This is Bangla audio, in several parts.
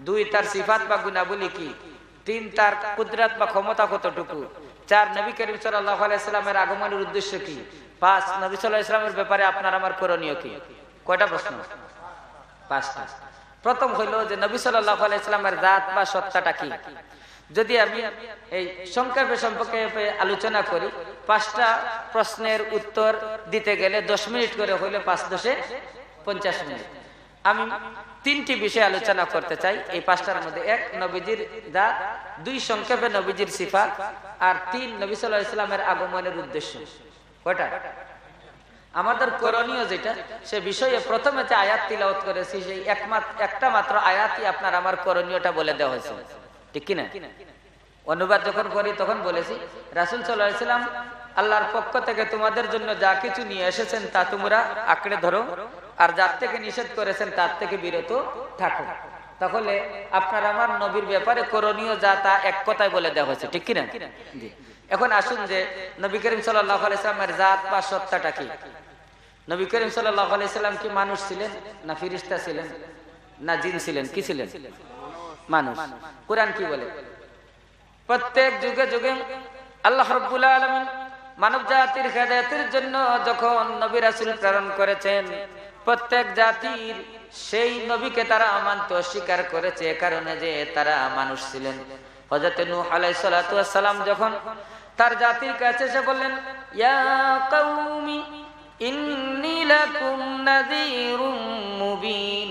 দুই তার সিফাত বা গুণাবলী কি, তিন তার কুদরত বা ক্ষমতা কতটুকু, চার নবী করিম সাল্লাল্লাহু আলাইহি সাল্লামের আগমনের উদ্দেশ্য কি, পাঁচ নবী সাল্লাল্লাহু আলাইহি সাল্লামের ব্যাপারে আপনার আমার করণীয় কি। কয়টা প্রশ্ন? পাঁচটা। প্রথম হইল যে নবী সাল্লাল্লাহু আলাইহি সাল্লামের জাত বা সত্তাটা কি। যদি আমি এই সংক্ষেপে সম্পর্কে আলোচনা করি, পাঁচটা প্রশ্নের উত্তর দিতে গেলে 10 মিনিট করে হইলে 5 × 50 মিনিট। আমি তিনটি বিষয় আলোচনা করতে চাই এই পাঁচটার মধ্যে। এক, নবীজির জাত, দুই, সংক্ষেপে নবীজির সিফাত, আর তিন, নবী সাল্লাল্লাহু আলাইহি সাল্লামের আগমনের উদ্দেশ্য। কয়টা? আমাদের করণীয় যেটা, সে বিষয়ে প্রথমে যে আয়াত তিলাওয়াত করেছি সেই একটা মাত্র আয়াতই আপনার আমার করণীয়টা বলে দেওয়া হয়েছে, ঠিক কিনা? অনুবাদ যখন করি তখন বলেছি রাসূল সাল্লাল্লাহু আলাইহি সাল্লাম আল্লাহর পক্ষ থেকে তোমাদের জন্য যা কিছু নিয়ে এসেছেন তা তোমরা আঁকড়ে ধরো, আর যার থেকে নিষেধ করেছেন তার থেকে বিরত থাকো। তাহলে আপনার আমার নবীর ব্যাপারে করণীয় যা তা এক কথায় বলে দেওয়া হয়েছে, ঠিক কিনা? জি। এখন আসুন যে নবী করিম সাল্লাল্লাহু আলাইহি সাল্লামের জাত বা সত্তাটা কি। নবী করিম সাল্লাল্লাহু আলাইহি সাল্লাম কি মানুষ ছিলেন, না ফেরেশতা ছিলেন, না জিন ছিলেন? কি ছিলেন? মানুষ। কুরআন কি বলে? প্রত্যেক যুগে যুগে আল্লাহ রাব্বুল আলামিন মানব জাতির হেদায়েতের জন্য যখন নবী রাসূল প্রেরণ করেছেন, প্রত্যেক জাতির সেই নবীকে তারা মানতে অস্বীকার করেছে, কারণে যে তারা মানুষ ছিলেন। হযরত নূহ আলাইহিস সালাতু ওয়াস সালাম যখন তার জাতির কাছে এসে বললেন, ইয়া কওমি ইন্নী লাকুম নাযীরুম মুবিন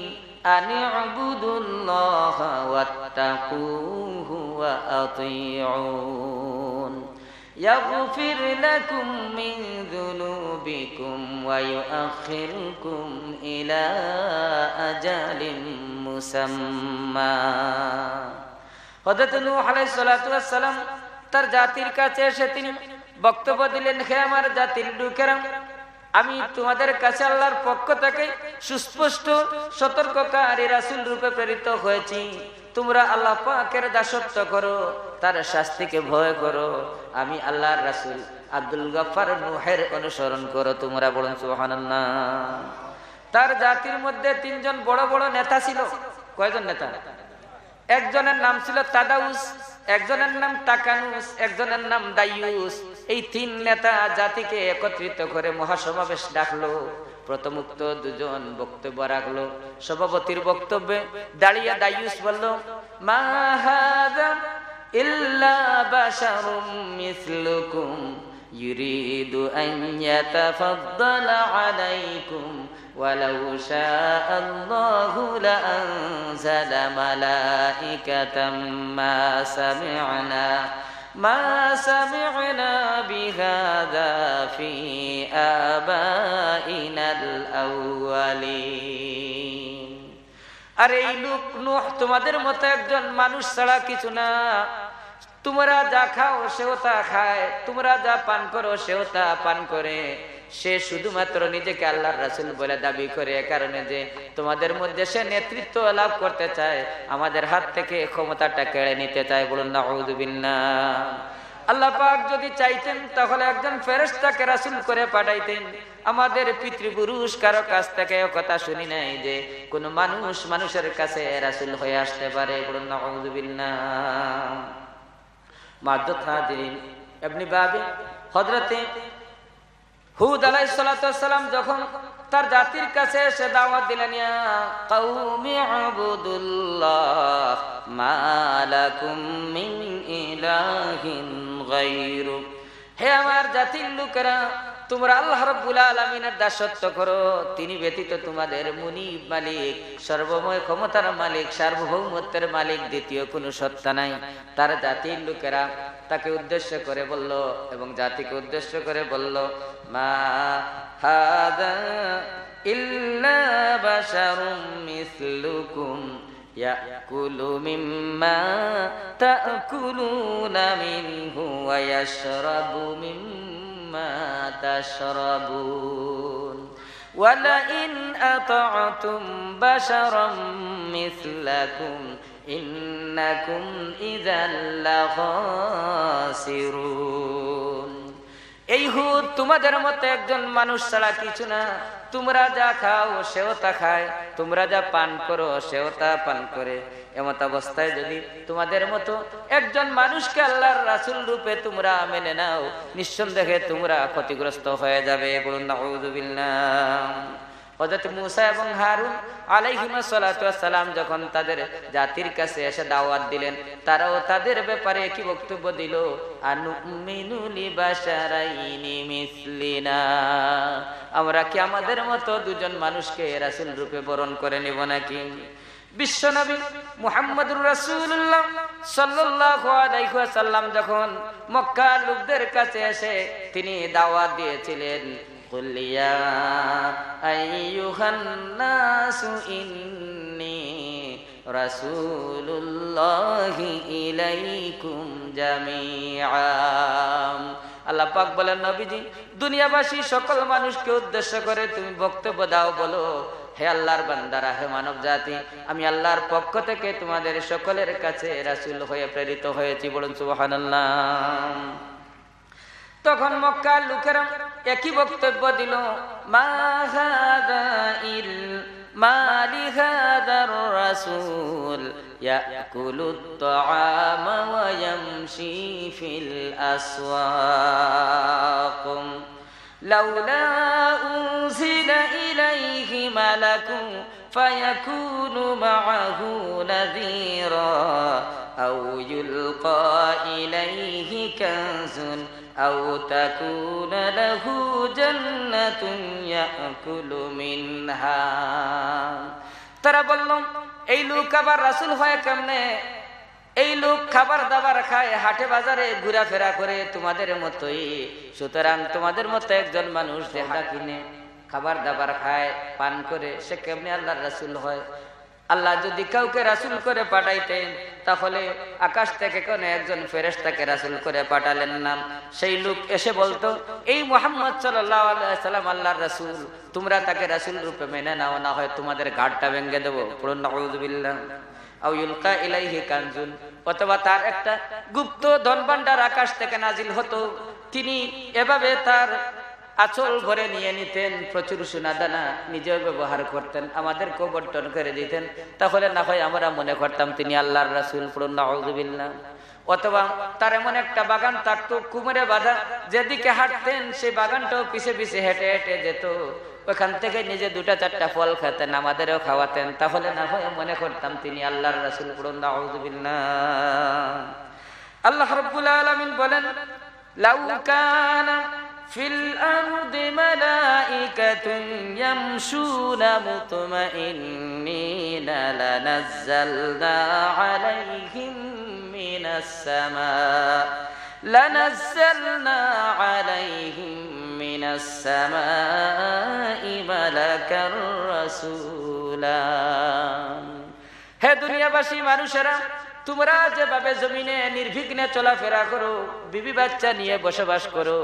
আনি'বুদুল্লাহা ওয়াত্তাকুহু ওয়া আতিউন يغفر لكم من ذنوبكم ويؤخركم إلى أجل مسمى। হযরত নূহ আলাইহিস সালাতু ওয়াস সালাম তার জাতির কাছে এসে তিনি বক্তব্য দিলেন, হে আমার জাতির লোকেরা, আমি তোমাদের কাছে আল্লাহর পক্ষ থেকে সুস্পষ্ট সতর্ককারী রাসূল রূপে প্রেরিত হয়েছি। তোমরা আল্লাহ পাকের দাসত্ব করো, তার শাস্তিকে ভয় করো। আমি আল্লাহর রাসূল আব্দুল গফফার নূহের অনুসরণ করো। তোমরা বলুন সুবহানাল্লাহ। তার জাতির মধ্যে তিনজন বড় বড় নেতা ছিল। কয়জন নেতা? একজনের নাম ছিল তাদাউস, একজনের নাম তাকানুস, একজনের নাম দাইয়ুস। এই তিন নেতা জাতিকে একত্রিত করে মহাসমাবেশ ডাকলো। প্রথম উক্ত দুজন বক্তব্য রাখলো। সভাপতির বক্তব্যে দাঁড়িয়ে দাইয়ুস বলল, মা হাযা ইল্লা বাশারুম মিসলুকুম ইউরিদু আন ইয়াতাফাদ্দালা আলাইকুম ওয়ালাউ শাআল্লাহু লাআনজালা মালাইকাতাম মা সামি'না বিহাযা ফি আবাইনাল আউয়ালিন। আর এই লোক নূহ তোমাদের মতো একজন মানুষ ছাড়া কিছু না। তোমরা যা খাও সেও তা খায়, তোমরা যা পান করো সেও তা পান করে। সে শুধুমাত্র নিজেকে আল্লাহর রাসূল বলে দাবি করে, কারণে যে তোমাদের মধ্যে সে নেতৃত্ব লাভ করতে চায়, আমাদের হাত থেকে ক্ষমতাটা কেড়ে নিতে চায়। বলুন নাউযুবিল্লাহ। আল্লাহ পাক যদি চাইতেন তাহলে একজন ফেরেশতাকে রাসূল করে পাঠাইতেন। আমাদের পিতৃপুরুষ কারো কাছ থেকে কথা শুনি নাই যে কোন মানুষ মানুষের কাছে রাসূল হয়ে আসতে পারে। বলুন নাউযুবিল্লাহ। মা'আদ হাদিরিন, ইবনে বাবি হযরতে হুদ আলাইহিস সালাতু ওয়াস সালাম যখন তার জাতির কাছে এসে দাওয়াত দিলেন, ইয়া কওমি উবুদুল্লাহ মা লাকুম মিন ইলাহিন গায়রু। হে আমার জাতির লোকেরা, তোমরা আল্লাহ রাব্বুল আলামিনের দাসত্ব করো। তিনি ব্যতীত তোমাদের মুনিব মালিক, সর্বময় ক্ষমতার মালিক, সার্বভৌমত্বের মালিক দ্বিতীয় কোনো সত্তা নাই। তার জাতির লোকেরা তাকে উদ্দেশ্য করে বলল এবং জাতিকে উদ্দেশ্য করে বলল, মা হাযা ইল্লা বাশারুম মিসলুকুম ইয়াকুলু মিম্মা তাকুলুনা মিনহু ওয়া ইয়াশরাবু মিম্মা তাশরাবুন ওয়ালাইন আতা'তুম বাশারাম মিসলাকুম ইন্নাকুম ইযাল লাখাসিরুন। এই হুদ তোমাদের মতো একজন মানুষ ছাড়া কিছু না। তোমরা যা খাও সেও তা খায়, তোমরা যা পান করো সেও তা পান করে। এমত অবস্থায় যদি তোমাদের মতো একজন মানুষকে আল্লাহর রাসূল রূপে তোমরা মেনে নাও, নিঃসন্দেহে তোমরা ক্ষতিগ্রস্ত হয়ে যাবে। বলুন নাউযুবিল্লাহ। হযরত মুসা এবং হারুন আলাইহিমা সালাতু ওয়াস সালাম যখন তাদের জাতির কাছে এসে দাওয়াত দিলেন, তারাও তাদের ব্যাপারে কি বক্তব্য দিল? আনুমিনু লিবাশারাইনি মিসলিনা, আমরা কি আমাদের মতো দুজন মানুষকে রাসূল রূপে বরণ করে নিব নাকি? বিশ্বনবী মুহাম্মদুর রাসূলুল্লাহ সাল্লাল্লাহু আলাইহি ওয়াসাল্লাম যখন মক্কার লোকদের কাছে এসে তিনি দাওয়াত দিয়েছিলেন, কুল ইয়া আইয়ুহান নাসু ইন্নী রাসূলুল্লাহি ইলাইকুম জামিআ। আল্লাহ পাক বলেন, নবীজি দুনিয়াবাসী সকল মানুষকে উদ্দেশ্য করে তুমি বক্তব্য দাও, বলো হে আল্লাহর বান্দারা, হে মানব জাতি, আমি আল্লাহর পক্ষ থেকে তোমাদের সকলের কাছে রাসূল হয়ে প্রেরিত হয়েছি। বলুন সুবহানাল্লাহ। তখন মক্কার লোকেরা একই বক্তব্য দিল, মা লিহাদার রাসূল ইয়াকুলুত তাআমা ওয়া ইয়ামশি ফিল আসওয়াক লাউলা উনজিলা ইলাইহি মালাকুন ফায়াকুনু মাআহু নাযীরা আও ইউলকা ইলাইহি কানজুন আও তাকুনা লাহু জান্নাতুন ইয়াকুলু মিনহা। তারা বলল, এই লোক আবার রাসূল হয় কেমনে? এই লোক খাবার দাবার খায়, হাটে বাজারে ঘোরাফেরা করে তোমাদের মতোই। সুতরাং তোমাদের মতো একজন মানুষ যেটা কিনে খাবার দাবার খায়, পান করে, সে কেমনে আল্লাহর রাসূল হয়? আল্লাহ যদি কাউকে রাসূল করে পাঠাইতেন, তাহলে আকাশ থেকে কোন একজন ফেরেশতাকে রাসূল করে পাঠালেন না। সেই লোক এসে বলতো, এই মুহাম্মদ সাল্লাল্লাহু আলাইহি ওয়াসাল্লাম আল্লাহর রাসূল, তোমরা তাকে রাসূল রূপে মেনে নাও, না হয় তোমাদের ঘাটটা ভেঙে দেব। পড়ুন নাউযুবিল্লাহ। আও ইউলকা ইলাইহি কানজুন, অথবা তার একটা গুপ্ত ধনভাণ্ডার আকাশ থেকে নাজিল হতো, তিনি এভাবে তার আঁচল ভরে নিয়ে নিতেন, প্রচুর সোনা দানা নিজেও ব্যবহার করতেন, আমাদেরকেও বন্টন করে দিতেন, তাহলে না হয় আমরা মনে করতাম তিনি আল্লাহর রাসূল। পড়ুন নাউযুবিল্লাহ। অথবা তার এমন একটা বাগান থাকতো কুমোরে বাঁধা, যেদিকে হাঁটতেন সেই বাগানটাও পিছে পিছে হেঁটে হেঁটে যেত, ওখান থেকে নিজে দুটা চারটা ফল খেতেন, আমাদেরও খাওয়াতেন, তাহলে না হয় মনে করতাম তিনি আল্লাহর রাসূল। পড়ুন নাউযুবিল্লাহ। আল্লাহ রাব্বুল আলামিন বলেন, লাউ কানা ফিল আরদি মালাইকাতুন ইয়ামশুনা মুতমাইন্নিনা লানাজ্জালনা আলাইহিম মিনাস সামাই মালাকার রাসূলা। হে দুনিয়াবাসী মানুষেরা, তোমরা যেভাবে জমিনে নির্বিঘ্নে চলাফেরা করো, বিবি বাচ্চা নিয়ে বসবাস করো,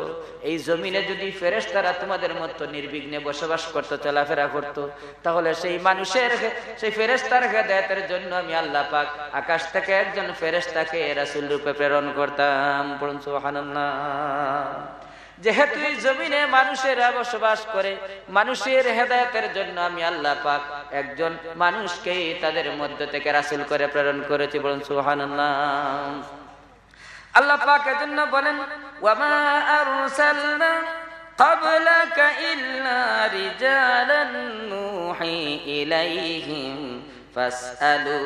এই জমিনে যদি ফেরেশতারা তোমাদের মতো নির্বিঘ্নে বসবাস করতো, চলাফেরা করতো, তাহলে সেই মানুষের, সেই ফেরেশতার হেদায়েতের জন্য আমি আল্লাহ পাক আকাশ থেকে একজন ফেরেশতাকে রাসূল রূপে প্রেরণ করতাম। পড়ুন সুবহানাল্লাহ। যেহেতু এই জমিনে মানুষেরা বসবাস করে, মানুষের হেদায়েতের জন্য আমি আল্লাহ পাক একজন মানুষকে তাদের মধ্য থেকে রাসূল করে প্রেরণ করেছি। বলুন সুবহানাল্লাহ। আল্লাহ পাক এজন্য বলেন, ওয়ামা আরসালনা ক্বাবলাকা ইল্লা রিজালান নূহি ইলাইহিম ফাসআলু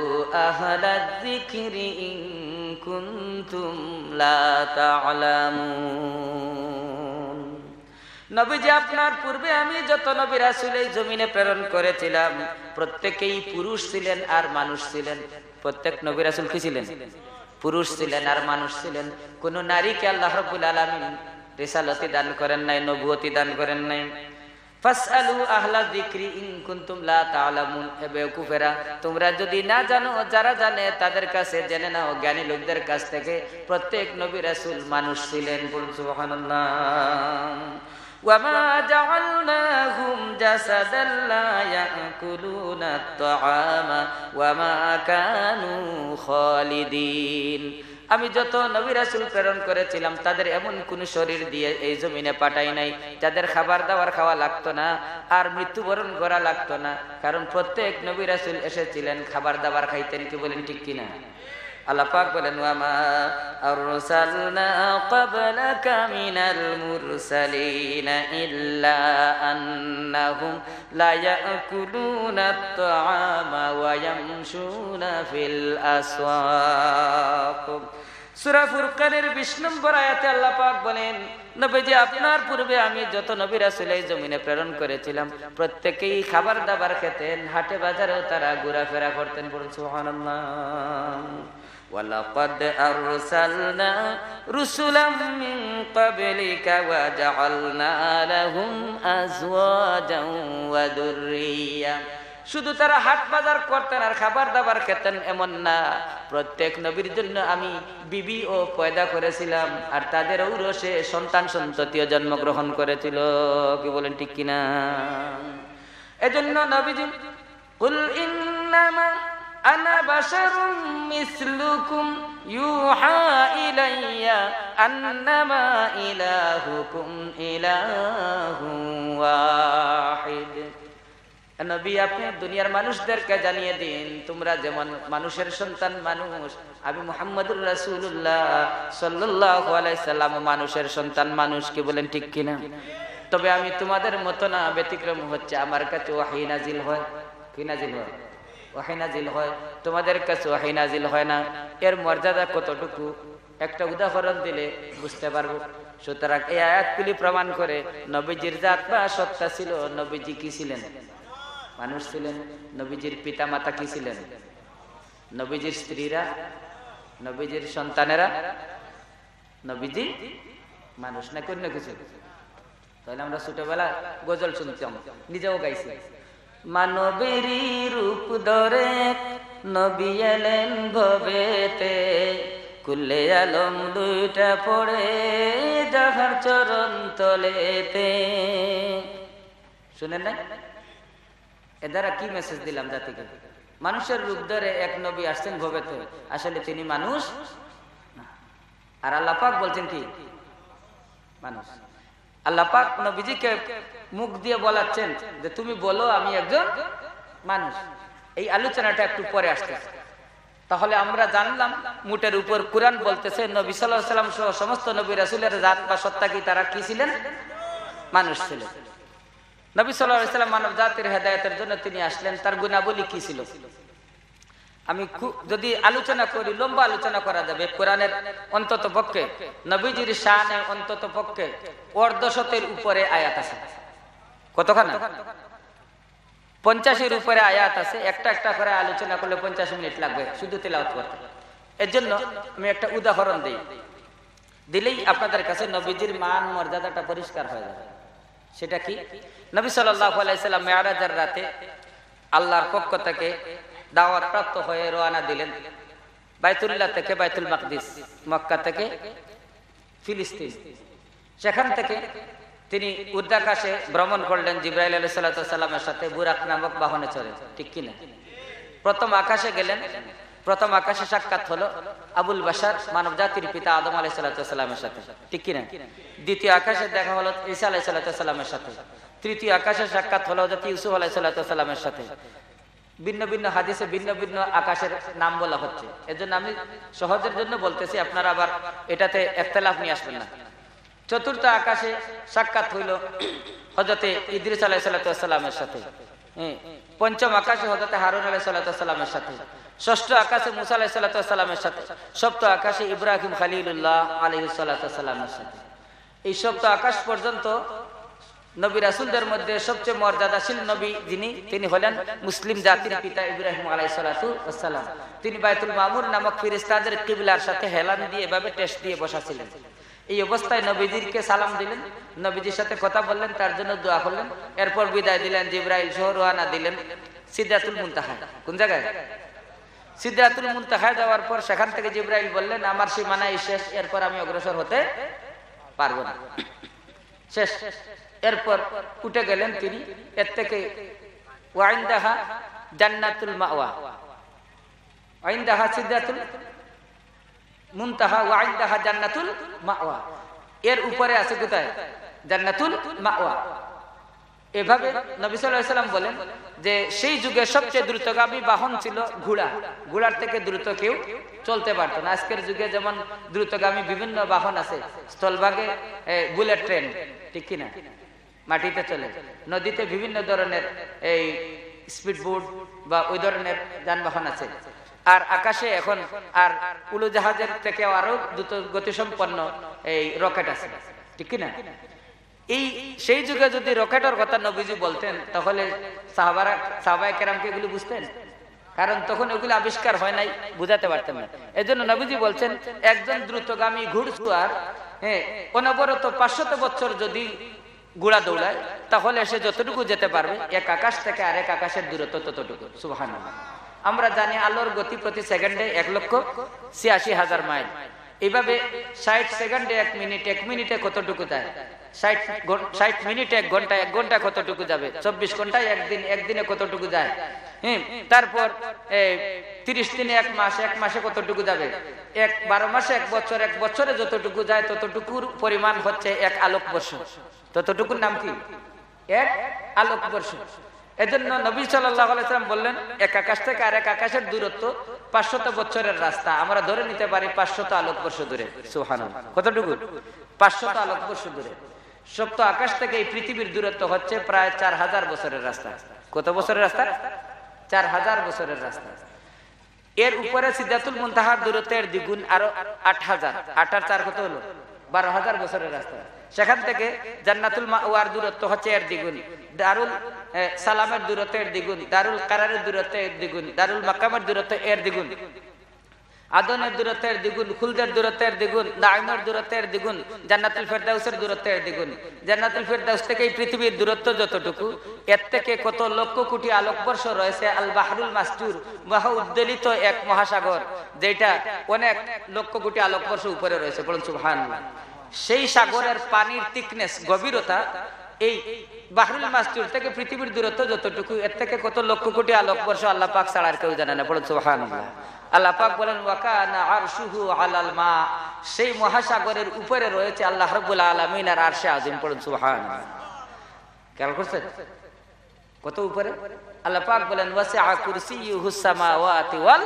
আহলায যিকরি ইন কুনতুম লা তা'লামুন। নবীজি, আপনার পূর্বে আমি যত নবী রাসূল এই জমিনে প্রেরণ করেছিলাম, প্রত্যেকেই পুরুষ ছিলেন আর মানুষ ছিলেন। প্রত্যেক নবী রাসূল কি ছিলেন? পুরুষ ছিলেন আর মানুষ ছিলেন। কোন নারীকে আল্লাহ রাব্বুল আলামিন রিসালাতি দান করেন নাই, নবুয়তি দান করেন নাই। ফাসআলু আহলা যিকরি ইন কুনতুম লা তা'লামুন। হে বেওকুফেরা, তোমরা যদি না জানো, যারা জানে তাদের কাছে জেনে নাও, জ্ঞানী লোকদের কাছ থেকে। প্রত্যেক নবী রাসূল মানুষ ছিলেন। বলুন সুবহানাল্লাহ। ওয়ামা জাআলনাহুম জাসাদান লা ইয়াকুলুনা আত-তাআমা ওয়ামা কানু খালিদিন। আমি যত নবী রাসূল প্রেরণ করেছিলাম তাদের এমন কোন শরীর দিয়ে এই জমিনে পাঠাই নাই যাদের খাবার দাবার খাওয়া লাগতো না আর মৃত্যুবরণ করা লাগতো না, কারণ প্রত্যেক নবী রাসূল এসেছিলেন খাবার দাবার খাইতেন। কি বলেন ঠিক কিনা? আল্লাহ পাক বলেন ওয়ামা আরসালনা ক্বাবলাকা মিনাল মুরসালিনা ইল্লা আন্নাহুম লা ইয়াকুলুনা আত-তাআমা ওয়া ইয়ামশুনা ফিল আসওয়াক। সূরা ফুরকানের 20 নম্বর আয়াতে আল্লাহ পাক বলেন নবীজি আপনার পূর্বে আমি যত নবী রাসূল এই জমিনে প্রেরণ করেছিলাম প্রত্যেকেই খাবার দাবার খেতেন, হাটে বাজারেও তারা ঘোরাফেরা করতেন। বলুন সুবহানাল্লাহ। وَلَقَدْ أَرْسَلْنَا رُسُلًا مِّن قَبْلِكَ وَجَعَلْنَا لَهُمْ أَزْوَاجًا وَذُرِّيَّةً। শুধু তারা হাট বাজার করতেন আর খাবার দাবার খেতেন এমন না, প্রত্যেক নবীর জন্য আমি বিবি ও পয়দা করেছিলাম আর তাদের ঔরসে সন্তান সন্ততিও জন্মগ্রহণ করেছিল। কি বলেন ঠিক কিনা? এজন্য নবীজি কুল ইন্নামা আনা বাশারুম মিসলুকুম ইউহা ইলাইয়া আন্নামা ইলাহুকুম ইলাহুন ওয়াহিদ। নবী আপনি দুনিয়ার মানুষদেরকে জানিয়ে দিন তোমরা যেমন মানুষের সন্তান মানুষ, আমি মুহাম্মদুর রাসূলুল্লাহ সাল্লাল্লাহু আলাইহি সাল্লাম মানুষের সন্তান মানুষ। কি বলেন ঠিক কিনা? তবে আমি তোমাদের মতো না, ব্যতিক্রম হচ্ছে আমার কাছে ওহী নাজিল হয়। কি নাজিল হয়? ওহী নাজিল হয়। তোমাদের কাছে ওহী নাজিল হয় না। এর মর্যাদা কতটুকু একটা উদাহরণ দিলে বুঝতে পারবো। সুতরাং এই আয়াতগুলি প্রমাণ করে নবীজির জাত বা সত্তা ছিল। নবীজি কি ছিলেন? মানুষ ছিলেন। নবীজির পিতা মাতা কি ছিলেন? নবীজির স্ত্রীরা, নবীজির সন্তানেরা, নবীজি মানুষ না কোন কিছু। তাহলে আমরা ছোটবেলা গজল শুনতাম, নিজেও গাইছি। মানবেরই রূপ ধরে নবী এলেন ভবেতে, কুলে আলম দুইটা পড়ে যাহার চরণ তলেতে। শুনেন না? এ দ্বারা কি মেসেজ দিলাম জাতিকে? মানুষের রূপ ধরে এক নবী আসছেন ভবেতে, আসলে তিনি মানুষ না। আর আল্লাহ পাক বলছেন কি? মানুষ। আল্লাহ পাক নবীজিকে মুখ দিয়ে বলাচ্ছেন যে তুমি বলো আমি একজন মানুষ। এই আলোচনাটা একটু পরে আসছে। তাহলে আমরা জানলাম মুটের উপর কুরআন বলতেছে নবী সাল্লাল্লাহু আলাইহি সাল্লাম সহ সমস্ত নবী রাসূলের জাত বা সত্তা কি তারা কি ছিলেন? মানুষ ছিলেন। নবী সাল্লাল্লাহু আলাইহি সাল্লাম মানব জাতির হেদায়েতের জন্য তিনি আসলেন। তার গুণাবলী কি ছিল? আমি যদি আলোচনা করি লম্বা আলোচনা করা যাবে। কোরআনের অন্তত পক্ষে নবীজির শানে অন্তত পক্ষে অর্ধশতের উপরে আয়াত আছে। কতখানা? 50-এর উপরে আয়াত আছে। একটা একটা করে আলোচনা করলে 50 মিনিট লাগবে শুধু তেলাওয়াত করতে। এর জন্য আমি একটা উদাহরণ দিই, দিলেই আপনাদের কাছে নবীজির মান মর্যাদাটা পরিষ্কার হয়ে যাবে। সেটা কি? নবী সাল্লাল্লাহু আলাইহি সাল্লাম মেরাজের রাতে আল্লাহর পক্ষ থেকে দাওয়াত প্রাপ্ত হয়ে রওনা দিলেন বাইতুল্লাহ থেকে বাইতুল মাকদিস, মক্কা থেকে ফিলিস্তিন। সেখান থেকে তিনি উর্দাকাশে ভ্রমণ করলেন জিবরাইল আলাইহিস সালামের সাথে বুরাক নামক বাহনে চড়ে। ঠিক কিনা? প্রথম আকাশে গেলেন। প্রথম আকাশে সাক্ষাৎ হলো আবুল বাশার মানব জাতির পিতা আদম আলাইহিস সালামের সাথে। ঠিক কিনা? দ্বিতীয় আকাশে দেখা হলো ঈসা আলাইহিস সালামের সাথে। তৃতীয় আকাশে সাক্ষাৎ হলো হযরত ইউসুফ আলাইহিস সালামের সাথে। ভিন্ন ভিন্ন হাদিসে ভিন্ন ভিন্ন আকাশের নাম বলা হচ্ছে। এজন্য আমি সহজের জন্য বলতেছি, আপনারা আবার এটাতে ইখতিলাফ নিয়ে আসবেন না। চতুর্থ আকাশে সাক্ষাৎ হইল হযরত ইদ্রিস আলাইহিস সালামের সাথে। পঞ্চম আকাশে হযরত হারুন আলাইহিস সালামের সাথে। ষষ্ঠ আকাশে মুসা আলাইহিস সালামের সাথে। সপ্তম আকাশে ইব্রাহিম খলিলুল্লাহ আলাইহিস সালামের সাথে। এই সপ্ত আকাশ পর্যন্ত নবী রাসূলদের মধ্যে সবচেয়ে মর্যাদাশীল নবী যিনি, তিনি হলেন মুসলিম জাতির পিতা ইব্রাহিম আলাইহিস সালাম। তিনি বাইতুল মামুর নামক ফেরেশতাদের কিবলার সাথে হেলান দিয়ে এভাবে টেস্ট দিয়ে বসাছিলেন। এই অবস্থায় নবীজিকে সালাম দিলেন, নবীজির সাথে কথা বললেন, তার জন্য দোয়া করলেন। এরপর বিদায় দিলেন। জিবরাইল সহ রওনা দিলেন সিদরাতুল মুনতাহা। কোন জায়গায়? সিদরাতুল মুনতাহা যাওয়ার পর সেখান থেকে জিবরাইল বললেন আমার সীমানাই শেষ, এরপর আমি অগ্রসর হতে পারবো না, শেষ। এরপর উঠে গেলেন তিনি। এর থেকে ওয়াইন্দাহা জান্নাতুল মাওয়া, ওয়াইন্দাহা সিদরাতুল মুনতাহা ওয়া ইনদাহা জান্নাতুল মাওয়া, এর উপরে আছে কোথায়? জান্নাতুল মাওয়া। এভাবে নবী সাল্লাল্লাহু আলাইহি সাল্লাম বলেন যে সেই যুগে সবচেয়ে দ্রুতগামী বাহন ছিল ঘোড়া। ঘোড়ার থেকে দ্রুত কেউ চলতে পারত না। আজকের যুগে যেমন দ্রুতগামী বিভিন্ন বাহন আছে, স্থলভাগে বুলেট ট্রেন, ঠিক কিনা, মাটিতে চলে, নদীতে বিভিন্ন ধরনের এই স্পিড বোট বা ওই ধরনের যানবাহন আছে, আর আকাশে এখন আর উড়োজাহাজের থেকে আরো দ্রুত গতিসম্পন্ন এই রকেট আছে, ঠিক কিনা। এই সেই যুগে যদি রকেটের কথা নবীজি বলতেন তাহলে সাহাবায়ে কেরামকে এগুলো বুঝতেন, কারণ তখন ওগুলো আবিষ্কার হয় নাই, বুঝাতে পারতেন না। এজন্য নবীজি বলছেন একজন দ্রুতগামী ঘোড়সওয়ার অনবরত 500 বছর যদি ঘোড়া দৌড়ায় তাহলে সে যতটুকু যেতে পারবে এক আকাশ থেকে আরেক আকাশের দূরত্ব ততটুকু। সুবহানাল্লাহ। আমরা জানি আলোর গতি প্রতি সেকেন্ডে 1,86,000 মাইল। এইভাবে 60 সেকেন্ডে 1 মিনিট, 1 মিনিটে কতটুকু যায়? 60 মিনিটে 1 ঘন্টা, 1 ঘন্টা কতটুকু যাবে? 24 ঘন্টায় একদিন, একদিনে কতটুকু যায়? তারপর 30 দিনে 1 মাস, 1 মাসে কতটুকু যাবে? 12 মাসে 1 বছর, 1 বছরে যতটুকু যায় ততটুকুর পরিমাণ হচ্ছে 1 আলোকবর্ষ। ততটুকুর নাম কি? 1 আলোকবর্ষ। এজন্য নবী সাল্লাল্লাহু আলাইহি ওয়াসাল্লাম বললেন এক আকাশ থেকে আরেক আকাশের দূরত্ব 500 বছরের রাস্তা। আমরা ধরে নিতে পারি 500 আলোকবর্ষ দূরে। সুবহানাল্লাহ। কতটুকু? 500 আলোকবর্ষ দূরে। সপ্ত আকাশ থেকে এই পৃথিবীর দূরত্ব হচ্ছে প্রায় 4000 বছরের রাস্তা। কত বছরের রাস্তা? 4000 বছরের রাস্তা। এর উপরে সিদরাতুল মুনতাহার দূরত্বের দ্বিগুণ আরো 8000। 8 আর 4 কত হলো? 12000 বছরের রাস্তা। সেখান থেকে জান্নাতুল মাওয়ার দূরত্ব হচ্ছে এর দ্বিগুণ, দারুল সালামের দূরত্ব এর দ্বিগুণ, দারুল কারারের দূরত্ব এর দ্বিগুণ, দারুল মাকামের দূরত্ব এর দ্বিগুণ, আদনের দূরত্বের দ্বিগুণ, খুলদের দূরত্বের দ্বিগুণ, নাঈমের দূরত্বের দ্বিগুণ, জান্নাতুল ফেরদাউসের দূরত্বের দ্বিগুণ। জান্নাতুল ফেরদাউস থেকে এই পৃথিবীর দূরত্ব যতটুকু, এর থেকে কত লক্ষ কোটি আলোকবর্ষ রয়েছে আল বাহরুল মাসজুর, মহা উদ্বেলিত এক মহাসাগর, যেটা অনেক লক্ষ কোটি আলোকবর্ষ উপরে রয়েছে। বলুন সুবহানাল্লাহ। সেই সাগরের পানির থিকনেস, গভীরতা এই বাহরুল মাসজুর থেকে পৃথিবীর দূরত্ব যতটুকু, এর থেকে কত লক্ষ কোটি আলোকবর্ষ আল্লাহ পাক ছাড়া আর কেউ জানে না। বলুন সুবহানাল্লাহ। আল্লাহ পাক বলেন ওয়া কানা আরশুহু আলাল মা, সেই মহাসাগরের উপরে রয়েছে আল্লাহ রাব্বুল আলামিনের আরশে আযীম। পড়ুন সুবহানাল্লাহ। খেয়াল করছেন কত উপরে? আল্লাহ পাক বলেন ওয়াসিআ কুরসিয়ুহুস সামাওয়াতি ওয়াল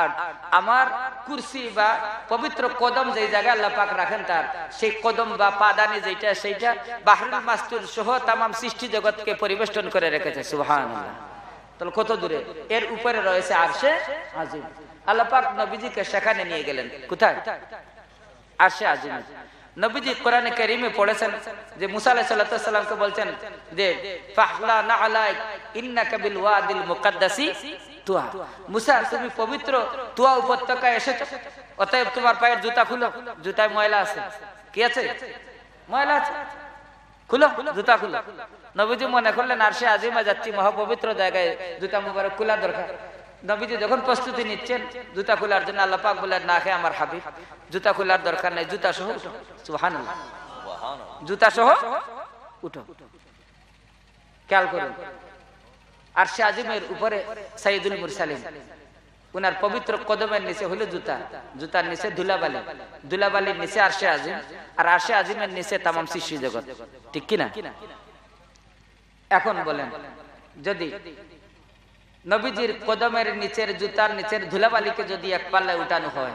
আরদ, আমার কুরসি বা পবিত্র কদম যেই জায়গায় আল্লাহ পাক রাখেন তার সেই কদম বা পাদানি যেটা, সেইটা বাহরুল মাসজুর সহ তামাম সৃষ্টি জগৎকে পরিবেষ্টন করে রেখেছে। সুবহানাল্লাহ। তাহলে কত দূরে? এর উপরে রয়েছে আরশে আযীম। আল্লাহ পাক নবীজিকে সেখানে নিয়ে গেলেন। কোথায়? আরশে আযীম। নবীজি কোরআনে কারীমে পড়েছেন যে মুসা আলাইহিস সালামকে বলছেন যে ফাহলা নাআলাইক ইন্নাকা বিল ওয়াদিল মুকাদ্দাসি তুয়া, মুসা তুমি পবিত্র তুয়া উপত্যকায় এসেছো, অতএব তোমার পায়ের জুতা খুলো। জুতায় ময়লা আছে। কি আছে? ময়লা আছে। খুলো, জুতা খুলো। নবীজি মনে করলেন আরশে আযীমে যাচ্ছি, মহাপবিত্র জায়গায়, জুতা মুবারক খোলা দরকার। নবীজি যখন প্রস্তুতি নিচ্ছেন জুতা খোলার জন্য, আল্লাহ পাক বললেন না হে আমার হাবিব, জুতা খোলার দরকার নেই, জুতা সহ উঠো। সুবহানাল্লাহ। জুতা সহ উঠো। খেয়াল করুন, আরশে আযীমের উপরে সাইয়্যিদুল মুরসালিন, উনার পবিত্র কদমের নিচে হলো জুতা, জুতার নিচে ধুলাবালি, ধুলাবালির নিচে আরশে আযীম, আর আরশে আযীমের নিচে তামাম সৃষ্টি জগৎ। ঠিক কি না? এখন বলেন, যদি নবীজির কদমের নিচের, জুতার নিচের ধুলাবালিকে যদি এক পাল্লায় উঠানো হয়,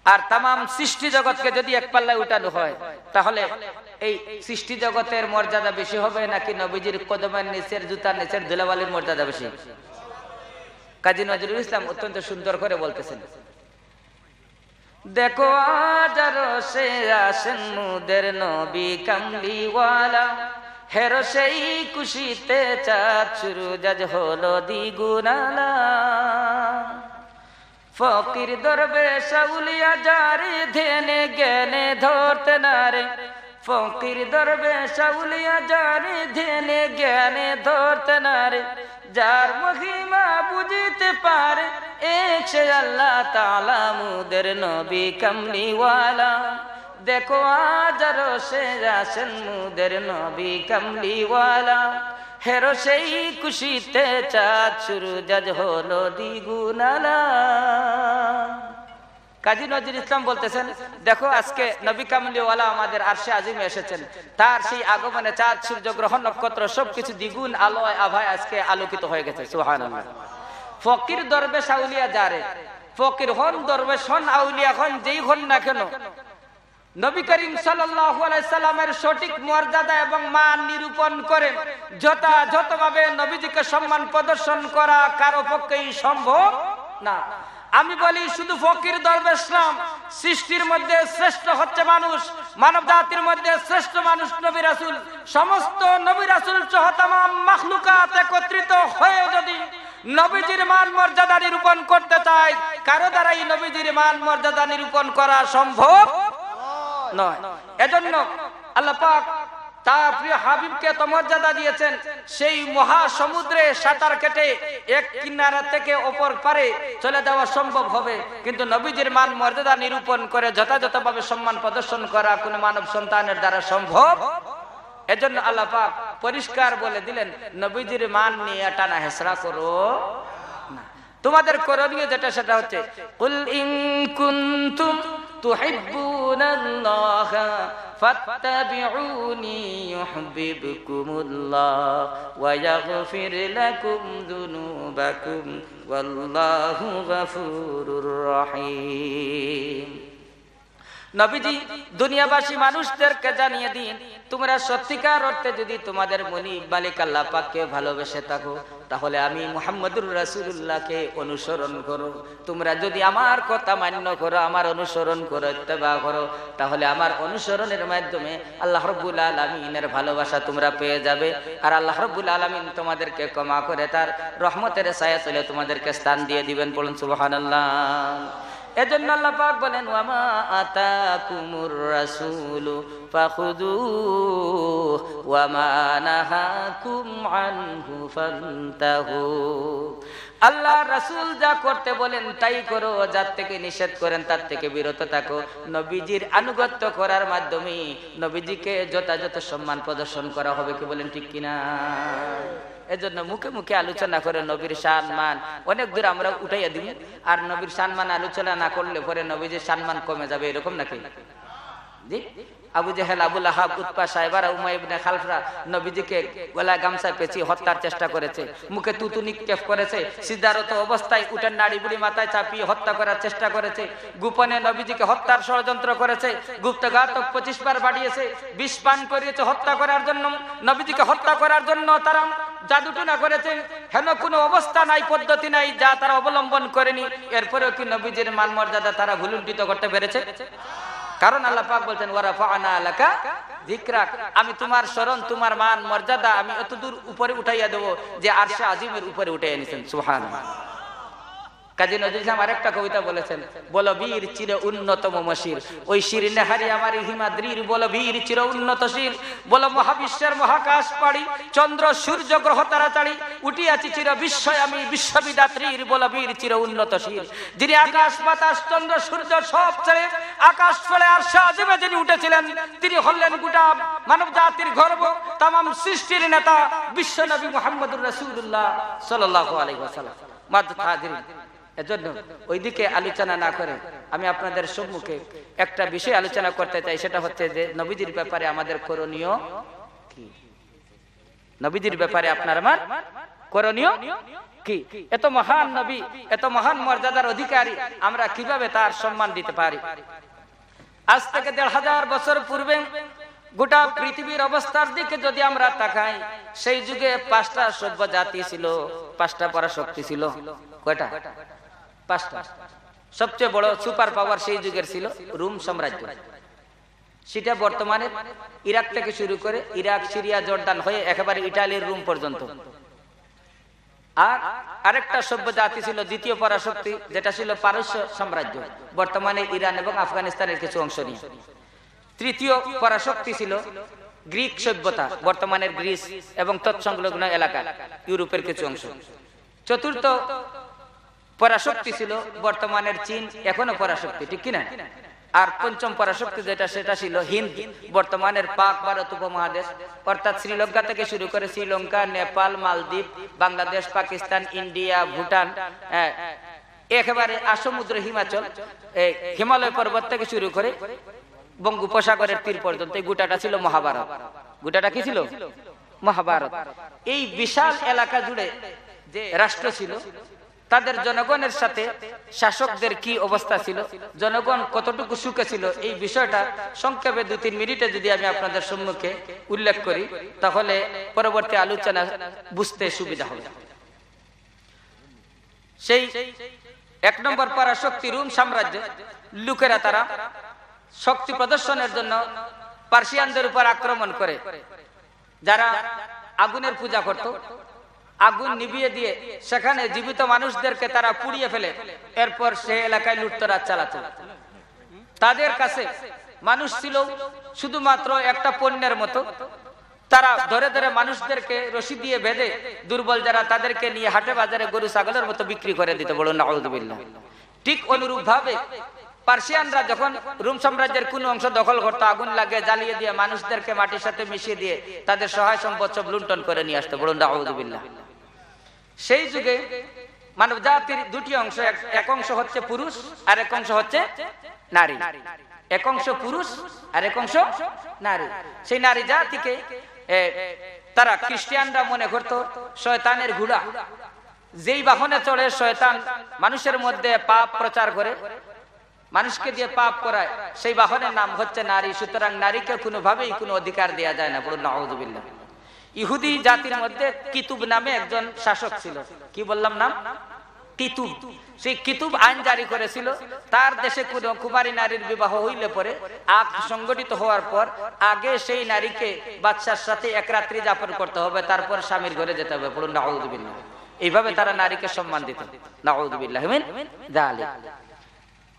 আর তামাম সৃষ্টি জগৎকে যদি এক পাল্লায় উঠানো হয়, তাহলে এই সৃষ্টি জগতের মর্যাদা বেশি হবে নাকি নবীজির কদমের নিচের, জুতার নিচের ধুলাবালির মর্যাদা বেশি? কাজী নজরুল ইসলাম অত্যন্ত সুন্দর করে বলতেছেন, দেখো আজ আরশে আসেন মুদের নবী কামলিওয়ালা, হের সেই খুশিতে চাঁদ সুরজ আজ হলো দ্বিগুণালা। ফকির দরবেশ আউলিয়া যারে ধ্যানে জ্ঞানে ধরতে না রে, ফকির দরবেশ আউলিয়া যারে ধ্যানে জ্ঞানে ধরতে না রে, যার মহিমা বুঝিতে পারে এক সে আল্লাহ তাআলা মুদের নবী কামলিওয়ালা। দেখো আজ আরশে আসেন মুদের নবী কামলিওয়ালা, হের সেই খুশিতে চাঁদ সুরজ আজ হলো দ্বিগুণালা। কাজী নজরুল ইসলাম বলতেছেন, দেখো আজকে নবী কামলিওয়ালা আমাদের আরশে আজিমে এসেছেন, তার সেই আগমনে চাঁদ সূর্য গ্রহ নক্ষত্র সবকিছু দ্বিগুণ আলোয় আভায় আজকে আলোকিত হয়ে গেছে। সুবহানাল্লাহ। ফকির দরবেশ আউলিয়া যারে, ফকির হন দরবেশ হন আউলিয়া হন যেই হন না কেন, নবী করিম সাল্লাল্লাহু আলাইহি সাল্লামের সঠিক মর্যাদা এবং মান নিরূপণ করে যথাযথভাবে নবীজিকে সম্মান প্রদর্শন করা কারো পক্ষেই সম্ভব না। আমি বলি শুধু ফকির দরবেশ না, সৃষ্টির মধ্যে শ্রেষ্ঠ হচ্ছে মানুষ, মানব জাতির মধ্যে শ্রেষ্ঠ মানুষ নবী রাসূল। সমস্ত নবী রাসূল সহ तमाम মাখলুকাত একত্রিত হয়ে যদি নবীজির মান মর্যাদা নিরূপণ করতে চায়, কারো দ্বারাই নবীজির মান মর্যাদা নিরূপণ করা সম্ভব নয়। এজন্য আল্লাহ পাক তার প্রিয় হাবিবকে এত মর্যাদা দিয়েছেন, সেই মহাসমুদ্রে সাঁতার কেটে এক কিনারা থেকে অপর পারে চলে যাওয়া সম্ভব হবে, কিন্তু নবীজির মান মর্যাদা নিরূপণ করে যথাযথভাবে সম্মান প্রদর্শন করা কোন মানব সন্তানের দ্বারা সম্ভব। এজন্য আল্লাহ পাক পরিষ্কার বলে দিলেন, নবীজির মান নিয়ে টানা হেসরা করো না। তোমাদের করণীয় যেটা সেটা হচ্ছে, কুল ইন কুনতুম তুহিব্বুনাল্লাহ ফাত্তাবিউনি ইউহিব্বুকুমুল্লাহ ওয়া ইয়াগফির লাকুম যুনুবাকুম ওয়াল্লাহু গফুরুর রহিম। নবীজি দুনিয়াবাসী মানুষদেরকে জানিয়ে দিন, তোমরা সত্যিকার অর্থে যদি তোমাদের মনিব মালিক আল্লাহ পাককে ভালোবেসে থাকো, তাহলে আমি মুহাম্মদুর রাসূলুল্লাহকে অনুসরণ করো। তোমরা যদি আমার কথা মান্য করো, আমার অনুসরণ করো, ইত্তেবা করো, তাহলে আমার অনুসরণের মাধ্যমে আল্লাহ রাব্বুল আলামিনের ভালোবাসা তোমরা পেয়ে যাবে। আর আল্লাহ রাব্বুল আলামিন তোমাদেরকে ক্ষমা করে তার রহমতের ছায়াতলে তোমাদেরকে স্থান দিয়ে দিবেন। বলুন সুবহানাল্লাহ। এজন্য আল্লাহ পাক বলেন, ওয়ামা আতাকুমুর রাসূলু ফাখুযুহু ওয়ামা নাহাকুম আনহু ফান্তাহু। আল্লাহ রাসূল যা করতে বলেন তাই করো, যার থেকে নিষেধ করেন তার থেকে বিরত থাকো। নবীজির আনুগত্য করার মাধ্যমে নবীজিকে যথাযথ সম্মান প্রদর্শন করা হবে। কি বলেন ঠিক কিনা? এজন্য মুখে মুখে আলোচনা করে নবীর সম্মান অনেক দূর আমরা উঠাইয়া দিব, আর নবীর সম্মান আলোচনা না করলে পরে নবীজির সম্মান কমে যাবে, এরকম নাকি? জি, আবু জেহেল, আবু লাহাব, উতবা, সাইবারা, উমাইয়া ইবনে খালফরা নবীজিকে গলায় গামছা পেঁচিয়ে হত্যার চেষ্টা করেছে, মুখে তুতু নিক্ষেপ করেছে, সিজদারত অবস্থায় উটের নাড়ি বুড়ি মাথায় চাপিয়ে হত্যা করার চেষ্টা করেছে, গোপনে নবীজিকে হত্যার ষড়যন্ত্র করেছে, গুপ্তঘাতক 25 বার বাড়িয়েছে, বিষ পান করিয়েছে হত্যা করার জন্য, নবীজিকে হত্যা করার জন্য তারা জাদুটনা করেছে। হেন কোনো অবস্থা নাই, পদ্ধতি নাই যা তারা অবলম্বন করেনি। এরপরেও কি নবীজির মান মর্যাদা তারা ভুলুণ্ঠিত করতে পেরেছে? কারণ আল্লাহ পাক বলছেন, ওয়া রাফা'না লাকা যিকরাক, আমি তোমার স্মরণ, তোমার মান মর্যাদা আমি এতদূর উপরে উঠাইয়া দেব যে আরশে আজিমের উপরে উঠাইয়া নিয়েছেন। সুবহানাল্লাহ। কাজী নজরুল ইসলাম আরেকটা কবিতা বলেছেন, বলো বীর চির উন্নতম মশির, ওই শির নেহারি আমার হিমাদ্রির, বলো বীর চির উন্নত শির, বলো মহাবিশ্বের মহাকাশ পাড়ি, চন্দ্র সূর্য গ্রহ তারা চাড়ি, উঠিয়াছি চির বিস্ময় আমি বিশ্ববিদাত্রীর, বলো বীর চির উন্নত শির, যিনি আকাশ বাতাস চন্দ্র সূর্য সব ছেড়ে আকাশ ফেলে আরশে আজিমে যিনি উঠেছিলেন, তিনি হলেন গোটা মানব জাতির গর্ব, তামাম সৃষ্টির নেতা বিশ্ব নবী মুহাম্মদুর রাসূলুল্লাহ সাল্লাল্লাহু আলাইহি ওয়াসাল্লাম। মাযুদ হাজিরিন, এজন্য ওইদিকে আলোচনা না করে আমি আপনাদের সম্মুখে একটা বিষয় আলোচনা করতে চাই, সেটা হচ্ছে যে নবীজির ব্যাপারে আমাদের করণীয় কি। নবীজির ব্যাপারে আপনার আমার করণীয় কি? এত মহান নবী, এত মহান মর্যাদার অধিকারী, আমরা কিভাবে তার সম্মান দিতে পারি? আজ থেকে ১৫০০ বছর পূর্বে গোটা পৃথিবীর অবস্থার দিকে যদি আমরা তাকাই, সেই যুগে 5টা সভ্য জাতি ছিল, 5টা পরাশক্তি ছিল। কয়টা? 5টা। সবচেয়ে বড় সুপার পাওয়ার সেই যুগের ছিল রোম সাম্রাজ্য। সেটা বর্তমানে ইরাক থেকে শুরু করে ইরাক, সিরিয়া, জর্দান হয়ে একেবারে ইটালির রোম পর্যন্ত। আর আরেকটা সভ্য জাতি ছিল দ্বিতীয় পরাশক্তি, যেটা ছিল পারস্য সাম্রাজ্য, বর্তমানে ইরান এবং আফগানিস্তানের কিছু অংশ নিয়ে। তৃতীয় পরাশক্তি ছিল গ্রিক সভ্যতা, বর্তমানের গ্রিস এবং তৎসংলগ্ন এলাকা, ইউরোপের কিছু অংশ। চতুর্থ পরাশক্তি ছিল বর্তমানের চীন, এখনো পরাশক্তি, ঠিক কিনা? আর পঞ্চম পরাশক্তি যেটা, সেটা ছিল হিন্দ, বর্তমানের পাক ভারত উপমহাদেশ, অর্থাৎ শ্রীলঙ্কা থেকে শুরু করে শ্রীলঙ্কা, নেপাল, মালদ্বীপ, বাংলাদেশ, পাকিস্তান, ইন্ডিয়া, ভুটান, একেবারে আসমুদ্র হিমাচল, হিমালয় পর্বত থেকে শুরু করে বঙ্গোপসাগরের তীর পর্যন্ত এই গোটাটা ছিল মহাভারত। গোটাটা কি ছিল? মহাভারত। এই বিশাল এলাকা জুড়ে যে রাষ্ট্র ছিল, তাদের জনগণের সাথে শাসকদের কি অবস্থা ছিল, জনগণ কতটুকু সুখে ছিল, এই বিষয়টা সংক্ষেপে 2-3 মিনিটে যদি আমি আপনাদের সম্মুখে উল্লেখ করি, তাহলে পরবর্তী আলোচনা বুঝতে সুবিধা হবে। সেই 1 নম্বর পরাশক্তি রোম সাম্রাজ্য লোকেরা তারা শক্তি প্রদর্শনের জন্য পার্সিয়ানদের উপর আক্রমণ করে। যারা আগুনের পূজা করত, আগুন নিভিয়ে দিয়ে সেখানে জীবিত মানুষদেরকে তারা পুড়িয়ে ফেলে, এরপর সে এলাকায় লুটতরাজ চালাতো। তাদের কাছে মানুষ ছিল শুধুমাত্র একটা পণ্যের মতো। তারা ধরে ধরে মানুষদেরকে রশি দিয়ে বেঁধে, দুর্বল যারা তাদেরকে নিয়ে হাটে বাজারে গরু ছাগলের মতো বিক্রি করে দিত। বলুন নাউযুবিল্লাহ। ঠিক অনুরূপ ভাবে পার্সিয়ানরা যখন রোম সাম্রাজ্যের কোন অংশ দখল করতো, আগুন লাগিয়ে জ্বালিয়ে দিয়ে মানুষদেরকে মাটির সাথে মিশিয়ে দিয়ে তাদের সহায় সম্পদ সব লুণ্ঠন করে নিয়ে আসতো। বলুন নাউযুবিল্লাহ। সেই যুগে মানব জাতির 2টি অংশ, এক অংশ হচ্ছে পুরুষ আর এক অংশ হচ্ছে নারী। এক অংশ পুরুষ আর এক অংশ নারী। সেই নারী জাতিকে তারা খ্রিস্টানরা মনে করত শয়তানের ঘোড়া। যেই বাহনে চড়ে শয়তান মানুষের মধ্যে পাপ প্রচার করে, মানুষকে দিয়ে পাপ করায়, সেই বাহনের নাম হচ্ছে নারী। সুতরাং নারীকে কোনোভাবেই কোনো অধিকার দেওয়া যায় না। বলুন নাউযুবিল্লাহ। ইহুদি জাতির মধ্যে কিতুব নামে একজন শাসক ছিল। কি বললাম নাম? কিতুব। সেই কিতুব আইন জারি করেছিল, তার দেশে কোন কুমারী নারীর বিবাহ হইলে পরে সংগঠিত হওয়ার পর আগে সেই নারীকে বাদশার সাথে এক রাত্রি যাপন করতে হবে, তারপর স্বামীর ঘরে যেতে হবে। বলুন নাউযুবিল্লাহ। এইভাবে তারা নারীকে সম্মান দিত। নাউযুবিল্লাহ মিন যালিক।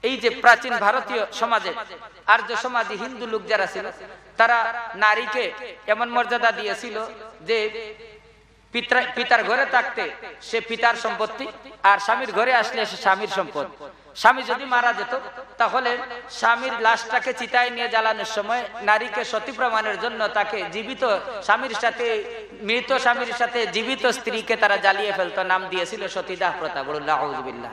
এই যে প্রাচীন ভারতীয় সমাজে, আর্য সমাজে হিন্দু লোক যারা ছিল, তারা নারীকে এমন মর্যাদা দিয়েছিল যে পিতার ঘরে থাকতে সে পিতার সম্পত্তি, আর স্বামীর ঘরে আসলে সে স্বামীর সম্পদ। স্বামী যদি মারা যেত, তাহলে স্বামীর লাশটাকে চিতায় নিয়ে জ্বালানোর সময় নারীকে সতী প্রমাণের জন্য তাকে জীবিত স্বামীর সাথে, মৃত স্বামীর সাথে জীবিত স্ত্রীকে তারা জ্বালিয়ে ফেলতো। নাম দিয়েছিল সতীদাহ প্রথা। বলুন নাউযুবিল্লাহ।